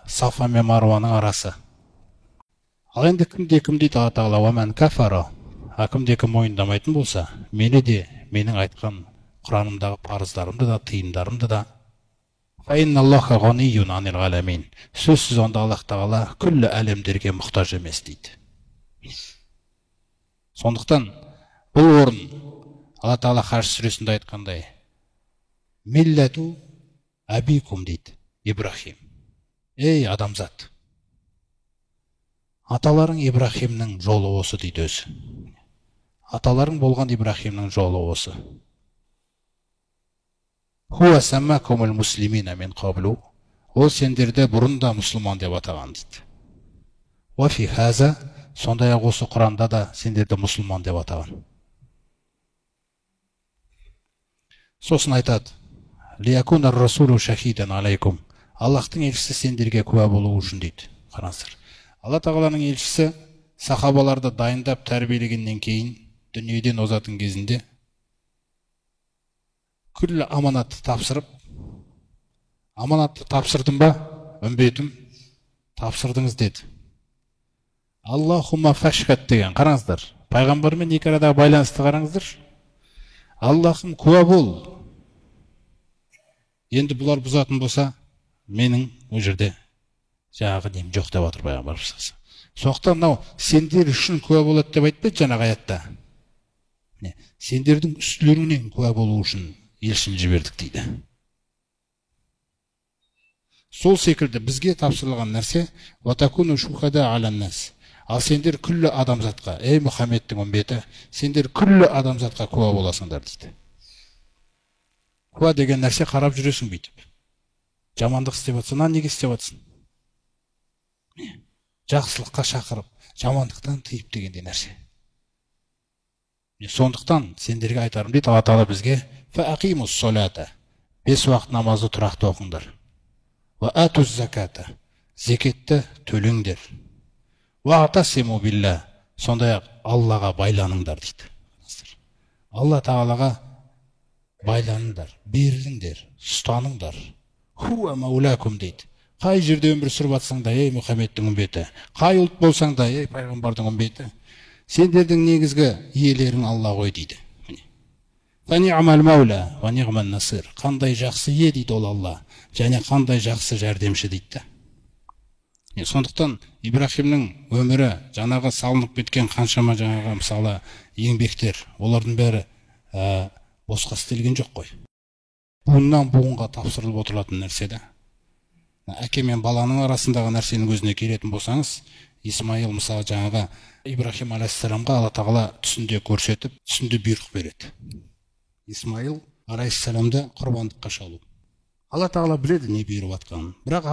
Сафа мен Маруаның арасы. Ал енді кімде-кім дейді Алла тағала, уәмән кафара. Кімде-кім мойындамайтын болса, мені де, менің айтқан Құранымдағы парыздарымды да, тыйымдарымды да, фаинналлаха ғанiyun анил ғаламин. Сөзсіз онда Аллах тағала күллі әлемдерге мұқтаж емес дейді. Сондықтан бұл орын Алла тағала Хаж сүресінде айтқандай, милләту абикум дейді Ибрахим. Ей адамзат, аталарың Ибрахимнің жолы осы дейді өзі. Аталарың болған Ибрахимнің жолы осы. Хуа саммакумул муслимина мин қаблу. Ол сендерді бұрын да мұсылман деп атаған дейді. Ва фи хаза, сондай-ақ осы Құранда да сендерді мұсылман деп атаған. Сосын айтады, лиякуна расулу шахидан алейкум. Аллахтың елшісі сендерге куә болу үшін дейді. Қараңыздар. Алла тағаланың елшісі сахабаларды дайындап тәрбиелегеннен кейін дүниеден озатын кезінде күллі аманатты тапсырып, аманатты тапсырдым ба, үмбетім, тапсырдыңыз деді. Аллахумма фашхад деген, қараңыздар, пайғамбармен екі арадағы байланысты қараңыздар. Аллахым куә бол. Енді бұлар бұзатын болса, менің ол жерде жаңағы нем жоқ деп отыр пайғамбарымыз. Сондықтан мынау сендер үшін куә болады деп айтпайды жаңағы аятта. Сендердің үстілеріңнен куә болу үшін елшіні жібердік дейді. Сол секілді бізге тапсырылған нәрсе ватакуну шухада аланнас. Ал сендер күллі адамзатқа, ей Мұхаммедтің үмбеті, сендер күллі адамзатқа куә боласыңдар дейді. Куә деген нәрсе қарап жүресің бүйтіп. Жамандық істеп жатсың, неге істеп жатсың? Жақсылыққа шақырып, жамандықтан тыйып дегендей нәрсе. Сондықтан сендерге айтарым дейді Алла Тағала бізге: фаақимус солата, 5 уақыт намазды тұрақты оқыңдар. Ва атуз заката, зекетті төлеңдер. Ва атасиму билла, сондай-ақ Аллаға байланыңдар дейді. Алла Тағалаға байланыңдар, беріліңдер, ұстаныңдар. Хуа маулакум дейді. Қай жерде өмір сүріп жатсаң да, ей Мұхаммедтің үмбеті, қай ұлт болсаң да, ей пайғамбардың үмбеті, сендердің негізгі иелерің Алла ғой дейді. Фани'мал маула ва ни'ман насир. Қандай жақсы ие дейді ол Алла, және қандай жақсы жәрдемші дейді. Сондықтан Ибрахимнің өмірі, жаңағы салынып кеткен қаншама жаңағы мысалы еңбектер, олардың бәрі босқа істелген жоқ қой. Буыннан буынға тапсырылып отыратын нәрсе да. Әке мен баланың арасындағы нәрсенің өзіне келетін болсаңыз, Исмаил мысалы жаңағы Ибрахим алейхиссаламға Алла Тағала түсінде көрсетіп, түсінде бұйрық береді. Исмаил алейхиссаламды құрбандыққа шалу. Алла Тағала біледі не бұйырып жатқанын. Бірақ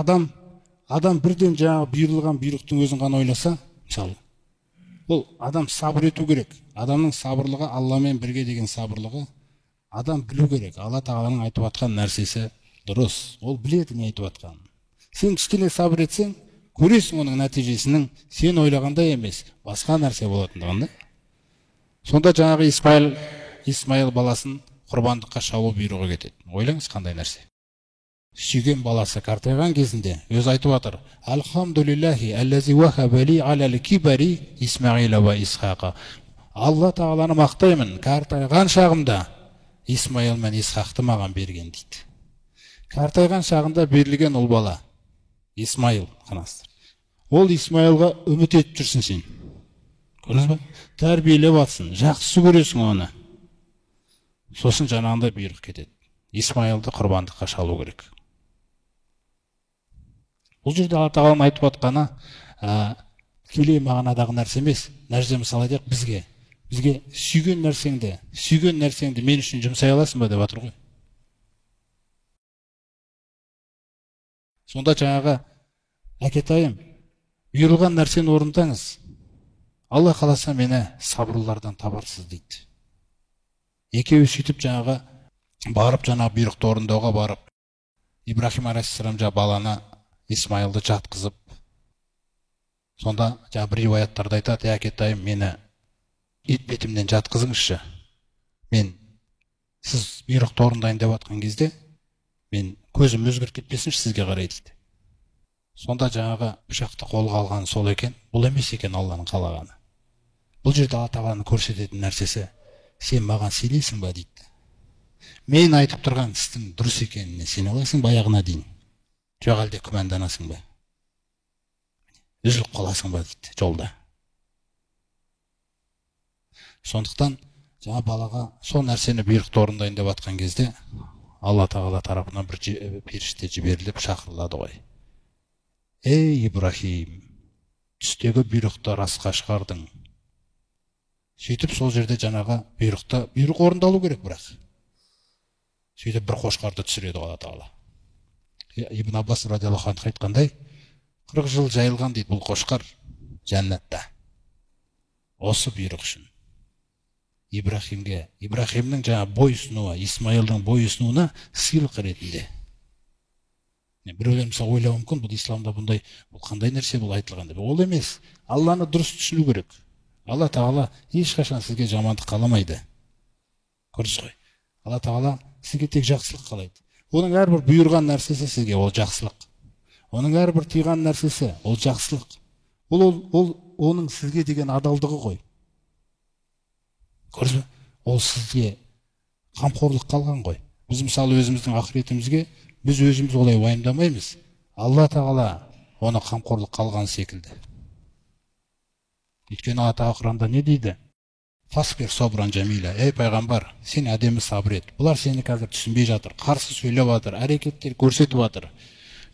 адам бірден жаңағы бұйырылған бұйрықтың өзін ғана ойласа, мысалы, бұл адам сабыр ету керек. Адамның сабырлығы, Алламен бірге деген сабырлығы, адам білу керек. Алла Тағаланың айтып жатқан нәрсесі дұрыс. Ол біледі не айтып жатқанын. Сен кішкене сабыр етсең, көресің оның нәтижесінің сен ойлағандай емес, басқа нәрсе болатындығын. Сонда жаңағы Исмаил баласын құрбандыққа шалу бұйрығы кетеді. Ойлаңыз қандай нәрсе. Сүйген баласы қартайған кезінде өз айтып жатыр: Алхамдулиллахи аллази вахаба ли алал кибари Исмаила ва Исхақа. Алла Тағаланы мақтаймын, қартайған шағымда Исмаил мен Исхақты маған берген дейді. Қартайған шағында берілген ол бала Исмаил, қанастыр. Ол Исмаилға үміт етіп жүрсің сен. Көрдіңіз ба? Тәрбиелеп жатсың, жақсы көресің оны. Сосын жаңағында бұйрық кетеді. Исмаилды құрбандыққа шалу керек. Бұл жерде Алла Тағаланың айтып жатқаны тікелей мағынадағы нәрсе емес. Нәрсе мысалы айтайық бізге сүйген нәрсеңді мен үшін жұмсай аласың ба деп жатыр ғой. Сонда жаңағы әкетайым, бұйырылған нәрсені орындаңыз. Алла қаласа мені сабырлардан табарсыз дейді. Екеуі сөйтіп жаңағы барып жаңағы бұйрықты орындауға барып, Ибрахим алейхиссалам баланы Исмаилды жатқызып, сонда бір риуаяттарда айтады: әкетайым, мені етбетімнен жатқызыңызшы. Мен сіз бұйрықты орындайын деп жатқан кезде мен көзім өзгеріп кетпесінші сізге қарай дейді. Сонда жаңағы пышақты қолға алған сол екен, бұл емес екен Алланың қалағаны. Бұл жерде Алла Тағаланың көрсететін нәрсесі: сен маған сенесің ба дейді. Мен айтып тұрған істің дұрыс екеніне сене аласың баяғына дейін. Жоқ әлде күмәнданасың ба? Үзіліп қаласың ба дейді жолда. Сондықтан жаңа балаға сол нәрсені бұйрықты орындайын деп жатқан кезде Алла Тағала тарапынан бір періште жіберіліп шақырылады ғой. Ей Ибрахим, түстегі бұйрықты расқа шығардың. Сөйтіп сол жерде жаңағы бұйрық орындалу керек бірақ. Сөйтіп бір қошқарды түсіреді Алла Тағала. Ибн Аббас радиаллаху анху айтқандай, 40 жыл жайылған дейді бұл қошқар жәннатта. Осы бұйрық үшін Ибрахимнің жаңа бойұсынуы, Исмаилдың бойұсынуына сыйлық ретінде. Біреулер мысалы ойлауы мүмкін, бұл исламда бұндай, бұл қандай нәрсе бұл айтылған деп. Ол емес. Алланы дұрыс түсіну керек. Алла Тағала ешқашан сізге жамандық қаламайды. Көрдіңіз ғой? Алла Тағала сізге тек жақсылық қалайды. Оның әрбір бұйырған нәрсесі сізге ол жақсылық. Оның әрбір тыйған нәрсесі ол жақсылық. Ол оның сізге деген адалдығы ғой. Көрдіңіз бе? Ол сізге қамқорлық қалған ғой. Біз мысалы өзіміздің ақыретімізге біз өзіміз олай уайымдамаймыз. Алла Тағала оны қамқорлық қалған секілді. Өйткені Алла Тағала Құранда не дейді? фасбир собран жамиля. Ей пайғамбар, сен әдемі сабыр ет. Бұлар сені қазір түсінбей жатыр, қарсы сөйлеп жатыр, әрекеттер көрсетіп жатыр.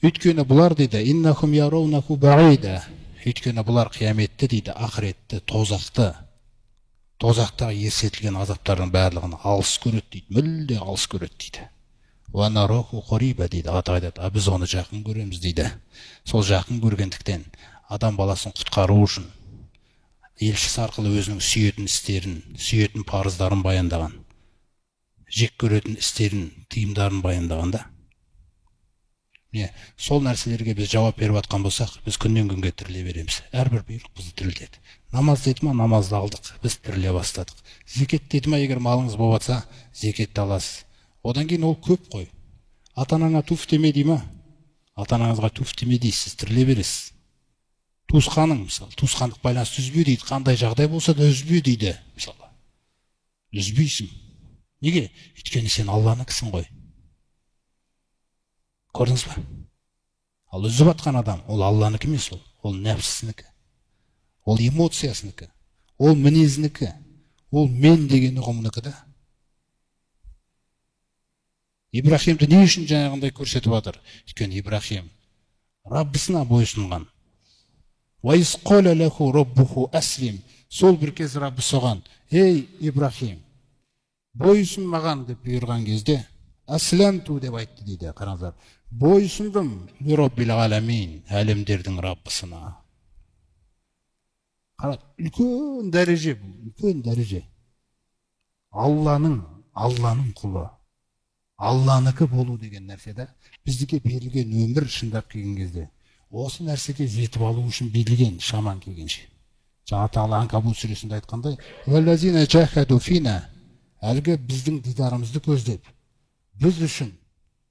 Өйткені бұлар дейді, иннахум яраунаху баида. Өйткені бұлар қияметті дейді, ақыретті, тозақтағы есетілген азаптардың барлығын алыс көреді дейді, мүлде алыс көреді дейді. Ва нараху қариба дейді, айтады, біз оны жақын көреміз дейді. Сол жақын көргендіктен адам баласын құтқару үшін елшісі арқылы өзінің сүйетін істерін, сүйетін парыздарын баяндаған, жек көретін істерін, тыйымдарын баяндағанда. Сол нәрселерге біз жауап беріп жатқан болсақ, біз күннен күнге тіріле береміз. Әрбір бұйрық бізді тірілтеді. Намаз деді ма, намазды алдық, біз тіріле бастадық. Зекет деді ма, егер малыңыз болып жатса, зекетті аласыз. Одан кейін ол көп қой. Ата-анаңа туф деме дей ма? Ата-анаңызға туф деме дейсіз, тіріле бересіз. Туысқаның, мысалы, туысқандық байланысты үзбе дейді, қандай жағдай болса да үзбе дейді, мысалы. Үзбейсің. Неге? Өйткені сен Алланыкісің ғой. Көрдіңіз ба? Ал үзіп атқан адам, ол Алланыкі емес, ол нәпсісінікі. Ол эмоциясынікі. Ол мінезінікі. Ол мен деген ұғымынікі да. Ибрахимді не үшін жаңағындай көрсетіп жатыр? Өйткені Ибрахим Раббысына бойұсынған. وَإِذْ قَالَ لَهُ رَبُّهُ أَسْلِمْ. Сол бір кез Раббы соған, ей Ибрахим, бойұсын маған деп бұйырған кезде, әсләмту деп айтты дейді, қараңыздар. Бойұсындым лираббил аламин, әлемдердің Раббысына. Үлкен дәреже бұл, үлкен дәреже. Алланың құлы. Алланыкі болу деген нәрседе біздіке берілген өмір шындап келген кезде осы нәрсеге жетіп алу үшін берілген шаман келгенше. Жаңа Тағала Анкабут сүресінде айтқандай, «Валлазина жахаду фина», әлгі біздің дидарымызды көздеп, біз үшін,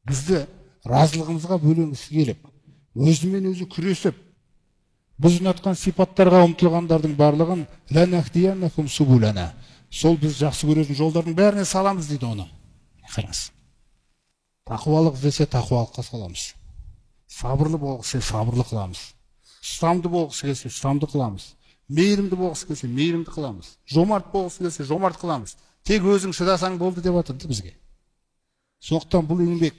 бізді разылығымызға бөлінгісі келіп, өзімен өзі күресіп, біз ұнатқан сипаттарға ұмтылғандардың барлығын «Ләнәхдияннахум субулана», сол біз жақсы көретін жолдардың бәріне саламыз дейді оны. Қараңыз. Тақуалық іздесе тақуалыққа саламыз. Сабырлы болғысы сабырлы қыламыз. Ұстамды болғысы келсе ұстамды қыламыз. Мейірімді болғысы келсе мейірімді қыламыз. Жомарт болғысы келсе жомарт қыламыз. Тек өзің шыдасаң болды деп жатырды бізге. Сондықтан бұл еңбек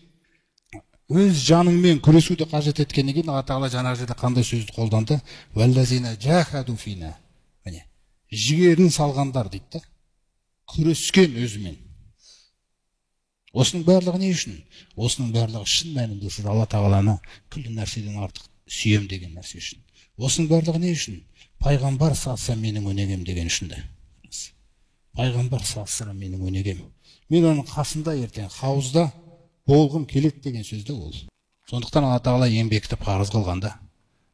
өз жаныңмен күресуді қажет еткеннен кейін Алла Тағала жаңағы жерде қандай сөзді қолданды? Валлазина жахаду фина. Міне, жігерін салғандар дейді да. Күрескен өзімен. Осының барлығы не үшін? Осының барлығы шын мәнінде сіз Алла Тағаланы күллі нәрседен артық сүйем деген нәрсе үшін. Осының барлығы не үшін? Пайғамбар салса менің өнегем деген үшін де. Пайғамбар салса менің өнегем. Мен оның қасында ертең хауызда болғым келеді деген сөзді ол. Сондықтан Алла Тағала еңбекті парыз қылғанда,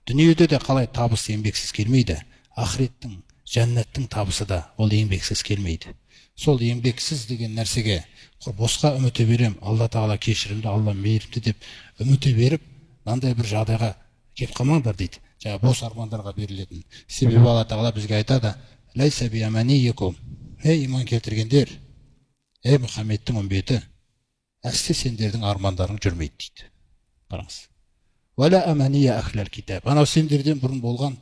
дүниеде де қалай табыс еңбексіз келмейді, ақыреттің, жәннаттың табысы да ол еңбексіз келмейді. Сол еңбексіз деген нәрсеге босқа үміті берем, Алла Тағала кешірімді, Алла мейірімді деп үміті беріп, мынандай бір жағдайға кеп қалмаңдар дейді. Жаңа бос армандарға берілетін. Себебі Алла Тағала бізге айтады: «Лайса биаманикум». Ей иман келтіргендер, ей Мұхаммедтің үмбеті, әсте сендердің армандарың жүрмейді дейді. Қараңыз. «Вала амания ахлал китаб». Анау сендерден бұрын болған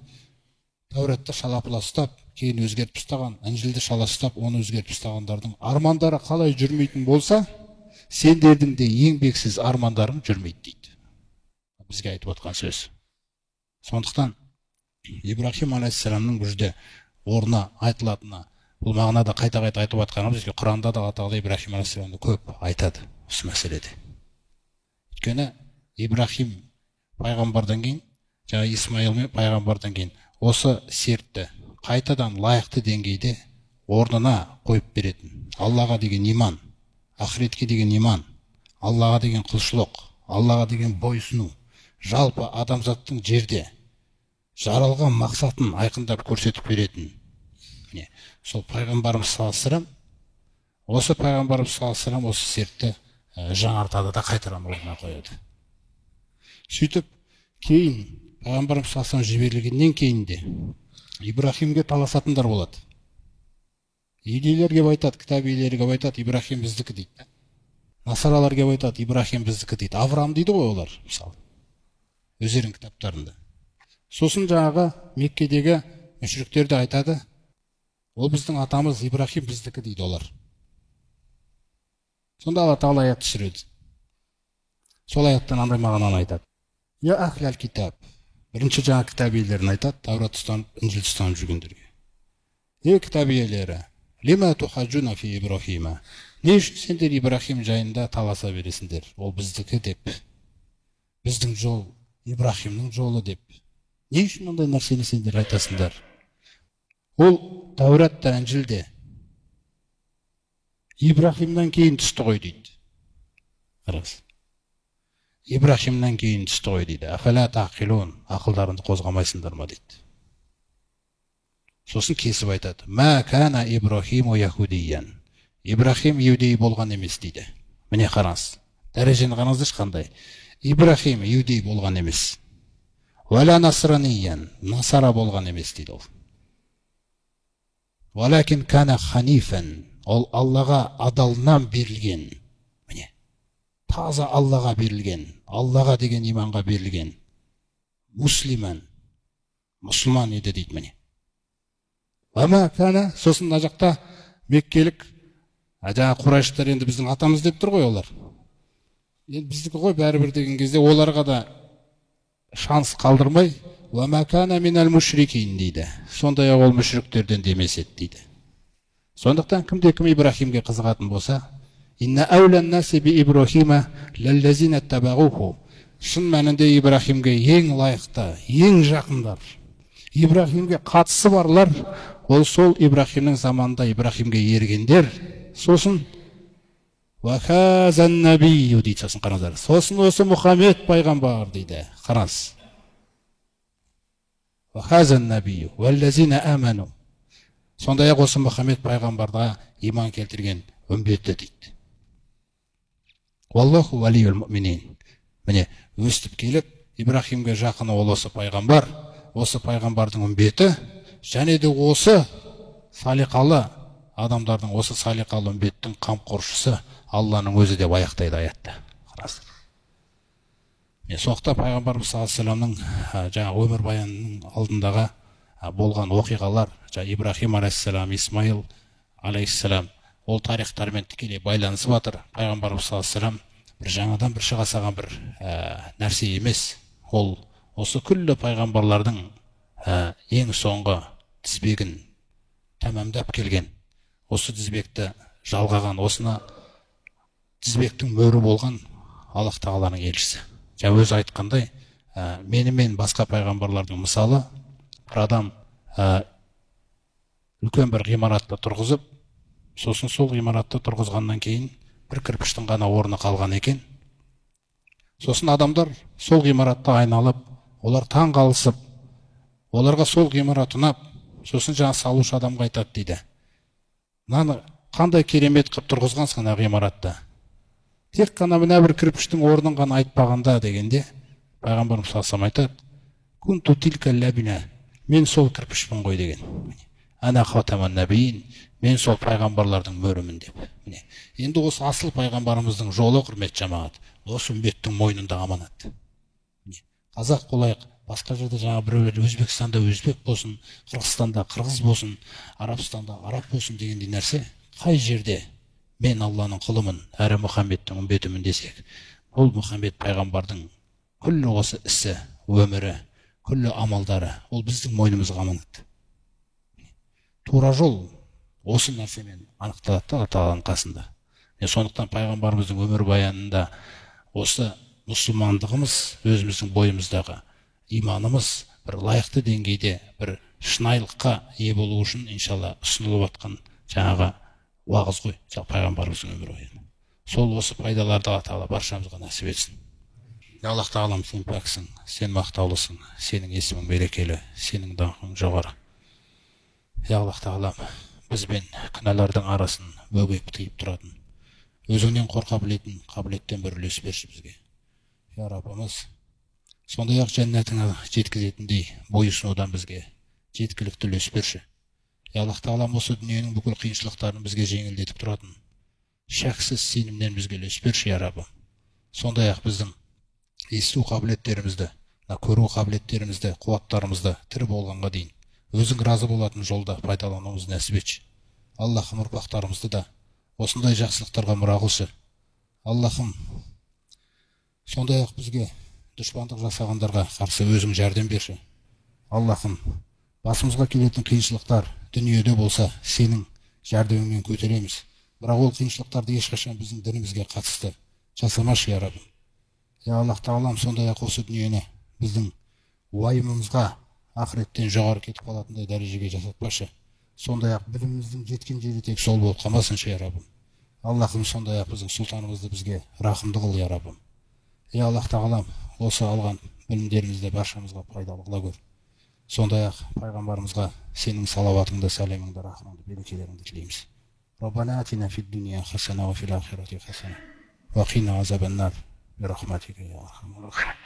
Тәуратты шалапыластап, кейін өзгертіп тастаған, Інжілді шаластап, оны өзгертіп тастағандардың армандары қалай жүрмейтін болса, сендердің де еңбексіз армандарың жүрмейді дейді. Бізге айтып отқан сөз. Сондықтан Ибрахим алейхиссаламның бұл жерде орнына айтылатыны, бұл мағынада қайта-қайта айтып отқаны бізге Құранда да Алла Тағала Ибрахим алейхиссаламды көп айтады осы мәселеде. Өйткені Ибрахим пайғамбардан кейін, жаңа Исмаил мен пайғамбардан кейін осы сертті қайтадан лайықты деңгейде орнына қойып беретін. Аллаға деген иман, ақыретке деген иман, Аллаға деген құлшылық, Аллаға деген бойсыну, жалпы адамзаттың жерде жаралған мақсатын айқындап көрсетіп беретін. Сол пайғамбарымыз саллаллаху осы пайғамбарымыз саллаллаху осы сертті жаңартады да қайтадан орнына қояды. Сөйтіп кейін пайғамбарымыз саллаллаху жіберілгеннен кейін де Ибрахимге таласатындар болады. Иелерге келіп айтады, кітап иелері келіп айтады, Ибрахим біздікі дейді. Насаралар келіп айтады, Ибрахим біздікі дейді. Авраам дейді ғой олар, мысалы. Өздерінің кітаптарында. Сосын жаңағы Меккедегі мүшриктер де айтады, Ол біздің атамыз Ибрахим біздікі дейді олар. Сонда Алла Тағала аят түсіреді. Сол аяттан андай мағынаны айтады. Я ахлал китаб. Бірінші жаңа кітап иелерін айтады, Таурат ұстанып, Инжил ұстанып жүргендерге. Кітап иелері, лима тухаджуна фи Ибрахима. Не үшін сендер Ибрахим жайында таласа бересіңдер? Ол біздікі деп. Біздің жол Ибрахимнің жолы деп. Не үшін ондай нәрсені сендер айтасыңдар? Ол Тауратта, Инжилде Ибрахимнан кейін түсті ғой дейді. Қараңыз. Ибрахимнан кейін түсті ғой дейді. Афала тақилун, ақылдарыңды қозғамайсыңдар ма дейді. Сосын кесіп айтады. Ма кана Ибрахиму яхудиян. Ибрахим иудей болған емес дейді. Міне қараңыз. Дәрежені қараңыздаршы қандай. Ибрахим иудей болған емес. Вала насраниян, насара болған емес дейді ол. Валакин кана ханифан. Ол Аллаға адалнан берілген. Міне. Таза Аллаға берілген. Аллаға деген иманға берілген. Муслиман. Мұсылман еді дейді міне. Ама кана, сосын мына жақта меккелік, жаңа Құрайштар енді біздің атамыз деп тұр ғой олар. Енді біздікі ғой бәрібір деген кезде оларға да шанс қалдырмай, ама кана минал мушрикин дейді. Сондай ол мүшриктерден демес еді дейді. Сондықтан кім Ибрахимге қызығатын болса, инна аулан наси би Ибрахима лаллазина табағуху. Шын мәнінде Ибрахимге ең лайықты, ең жақындар, Ибрахимге қатысы барлар, ол сол Ибрахимнің заманында Ибрахимге ергендер. Сосын вахазан набию дейді, сосын қараңыздар. Сосын осы Мұхаммед пайғамбар дейді. Қараңыз. Вахазан набию валлазина аману. Сондай-ақ осы Мұхаммед пайғамбарға иман келтірген үмбеті дейді. Валлаху валиюл муъминин. Міне, өстіп келіп, Ибрахимге жақыны ол осы пайғамбар, осы пайғамбардың үмбеті, және де осы салиқалы адамдардың, осы салиқалы үмбеттің қамқоршысы Алланың өзі деп аяқтайды аятта. Қараңыздар. Соқта пайғамбарымыз саллаллаху алейхи вассаламның жаңа өмір баянының алдындағы болған оқиғалар, Ибрахим алейхиссалам, Исмаил алейхиссалам, ол тарихтармен тікелей байланысы батыр. Пайғамбарымыз саллаллаху алейхи вассалам бір жаңадан бір шыға салған бір нәрсе емес. Ол осы күллі пайғамбарлардың ең соңғы тізбегін тәмамдап келген, осы тізбекті жалғаған, осына тізбектің мөрі болған Аллах Тағаланың елшісі. Жаңа өзі айтқандай, менімен басқа пайғамбарлардың мысалы, бір адам үлкен бір ғимаратта тұрғызып, сосын сол ғимаратта тұрғызғаннан кейін бір кірпіштің ғана орны қалған екен. Сосын адамдар сол ғимаратта айналып, олар таң қалысып, оларға сол ғимарат ұнап, сосын жаңа салушы адамға айтады дейді. Мынаны қандай керемет қып тұрғызғансың ана ғимаратта. Тек қана мына бір кірпіштің орнын ғана айтпағанда дегенде, пайғамбарымыз саллаллаху алейхи айтады, кунту тилка лабина, мен сол кірпішпін ғой деген. Ана хатаман набиин, мен сол пайғамбарлардың мөрімін деп. Міне, енді осы асыл пайғамбарымыздың жолы, құрмет жамағат, осы үмбеттің мойнында аманат. Қазақ болайық, басқа жерде жаңа біреулер Өзбекстанда өзбек болсын, Қырғызстанда қырғыз болсын, Арабстанда араб болсын дегендей нәрсе, қай жерде мен Алланың құлымын, әрі Мұхаммедтің үмбетімін десек, ол Мұхаммед пайғамбардың күллі осы ісі, өмірі, күллі амалдары, ол біздің мойнымызға аманат. Тура жол осы нәрсемен анықталады Алла Тағаланың қасында. Сондықтан пайғамбарымыздың өмір баянында осы мұсылмандығымыз, өзіміздің бойымыздағы иманымыз бір лайықты деңгейде, бір шынайылыққа ие болу үшін иншалла ұсынылып жатқан жаңағы уағыз ғой, пайғамбарымыздың өмір баяны. Сол осы пайдаларды Алла Тағала баршамызға нәсіп етсін. Аллах Тағалам, сен пәксің, сен мақтаулысың, сенің есімің берекелі, сенің даңқың жоғары. Аллах Тағалам, бізбен күнәлардың арасын бөгеп тыйып тұратын, өзіңнен қорқа білетін қабілеттен бір үлес берші бізге. Я Раббымыз, сондай-ақ жәннатыңа жеткізетіндей бойұсынудан бізге жеткілікті үлес берші. Аллах Тағалам, осы дүниенің бүкіл қиыншылықтарын бізге жеңілдетіп тұратын шәксіз сенімнен бізге үлес берші, я Раббым. Сондай-ақ біздің есту қабілеттерімізді, көру қабілеттерімізді, қуаттарымызды тірі болғанға дейін өзің разы болатын жолда пайдалануымызды нәсіп етші. Аллахым, ұрпақтарымызды да осындай жақсылықтарға мұра қылшы. Аллахым, сондай-ақ бізге дұшпандық жасағандарға қарсы өзің жәрдем берші. Аллахым, басымызға келетін қиыншылықтар дүниеде болса сенің жәрдеміңмен көтереміз, бірақ ол қиыншылықтарды ешқашан біздің дінімізге қатысты жасамашы, я Раббым. Я Аллах Тағалам, сондай-ақ осы дүниені біздің уайымымызға ақыреттен жоғары кетіп қалатындай дәрежеге жасатпашы. Сондай-ақ біліміміздің жеткен жері тек сол болып қалмасыншы, я Раббым. Аллахым, сондай-ақ біздің сұлтанымызды бізге рақымды қыл, я Раббым. Я Аллах Тағалам, осы алған білімдерімізді баршамызға пайдалы қыла көр. Сондай-ақ пайғамбарымызға сенің салауатыңды, сәлеміңді, рахмыңды, берекелеріңді тілейміз. Раббана атина фид дуния хасана ва фил ахирати хасана ва қина азабан нар. Bi rahmetike ya Erhamer Rahim.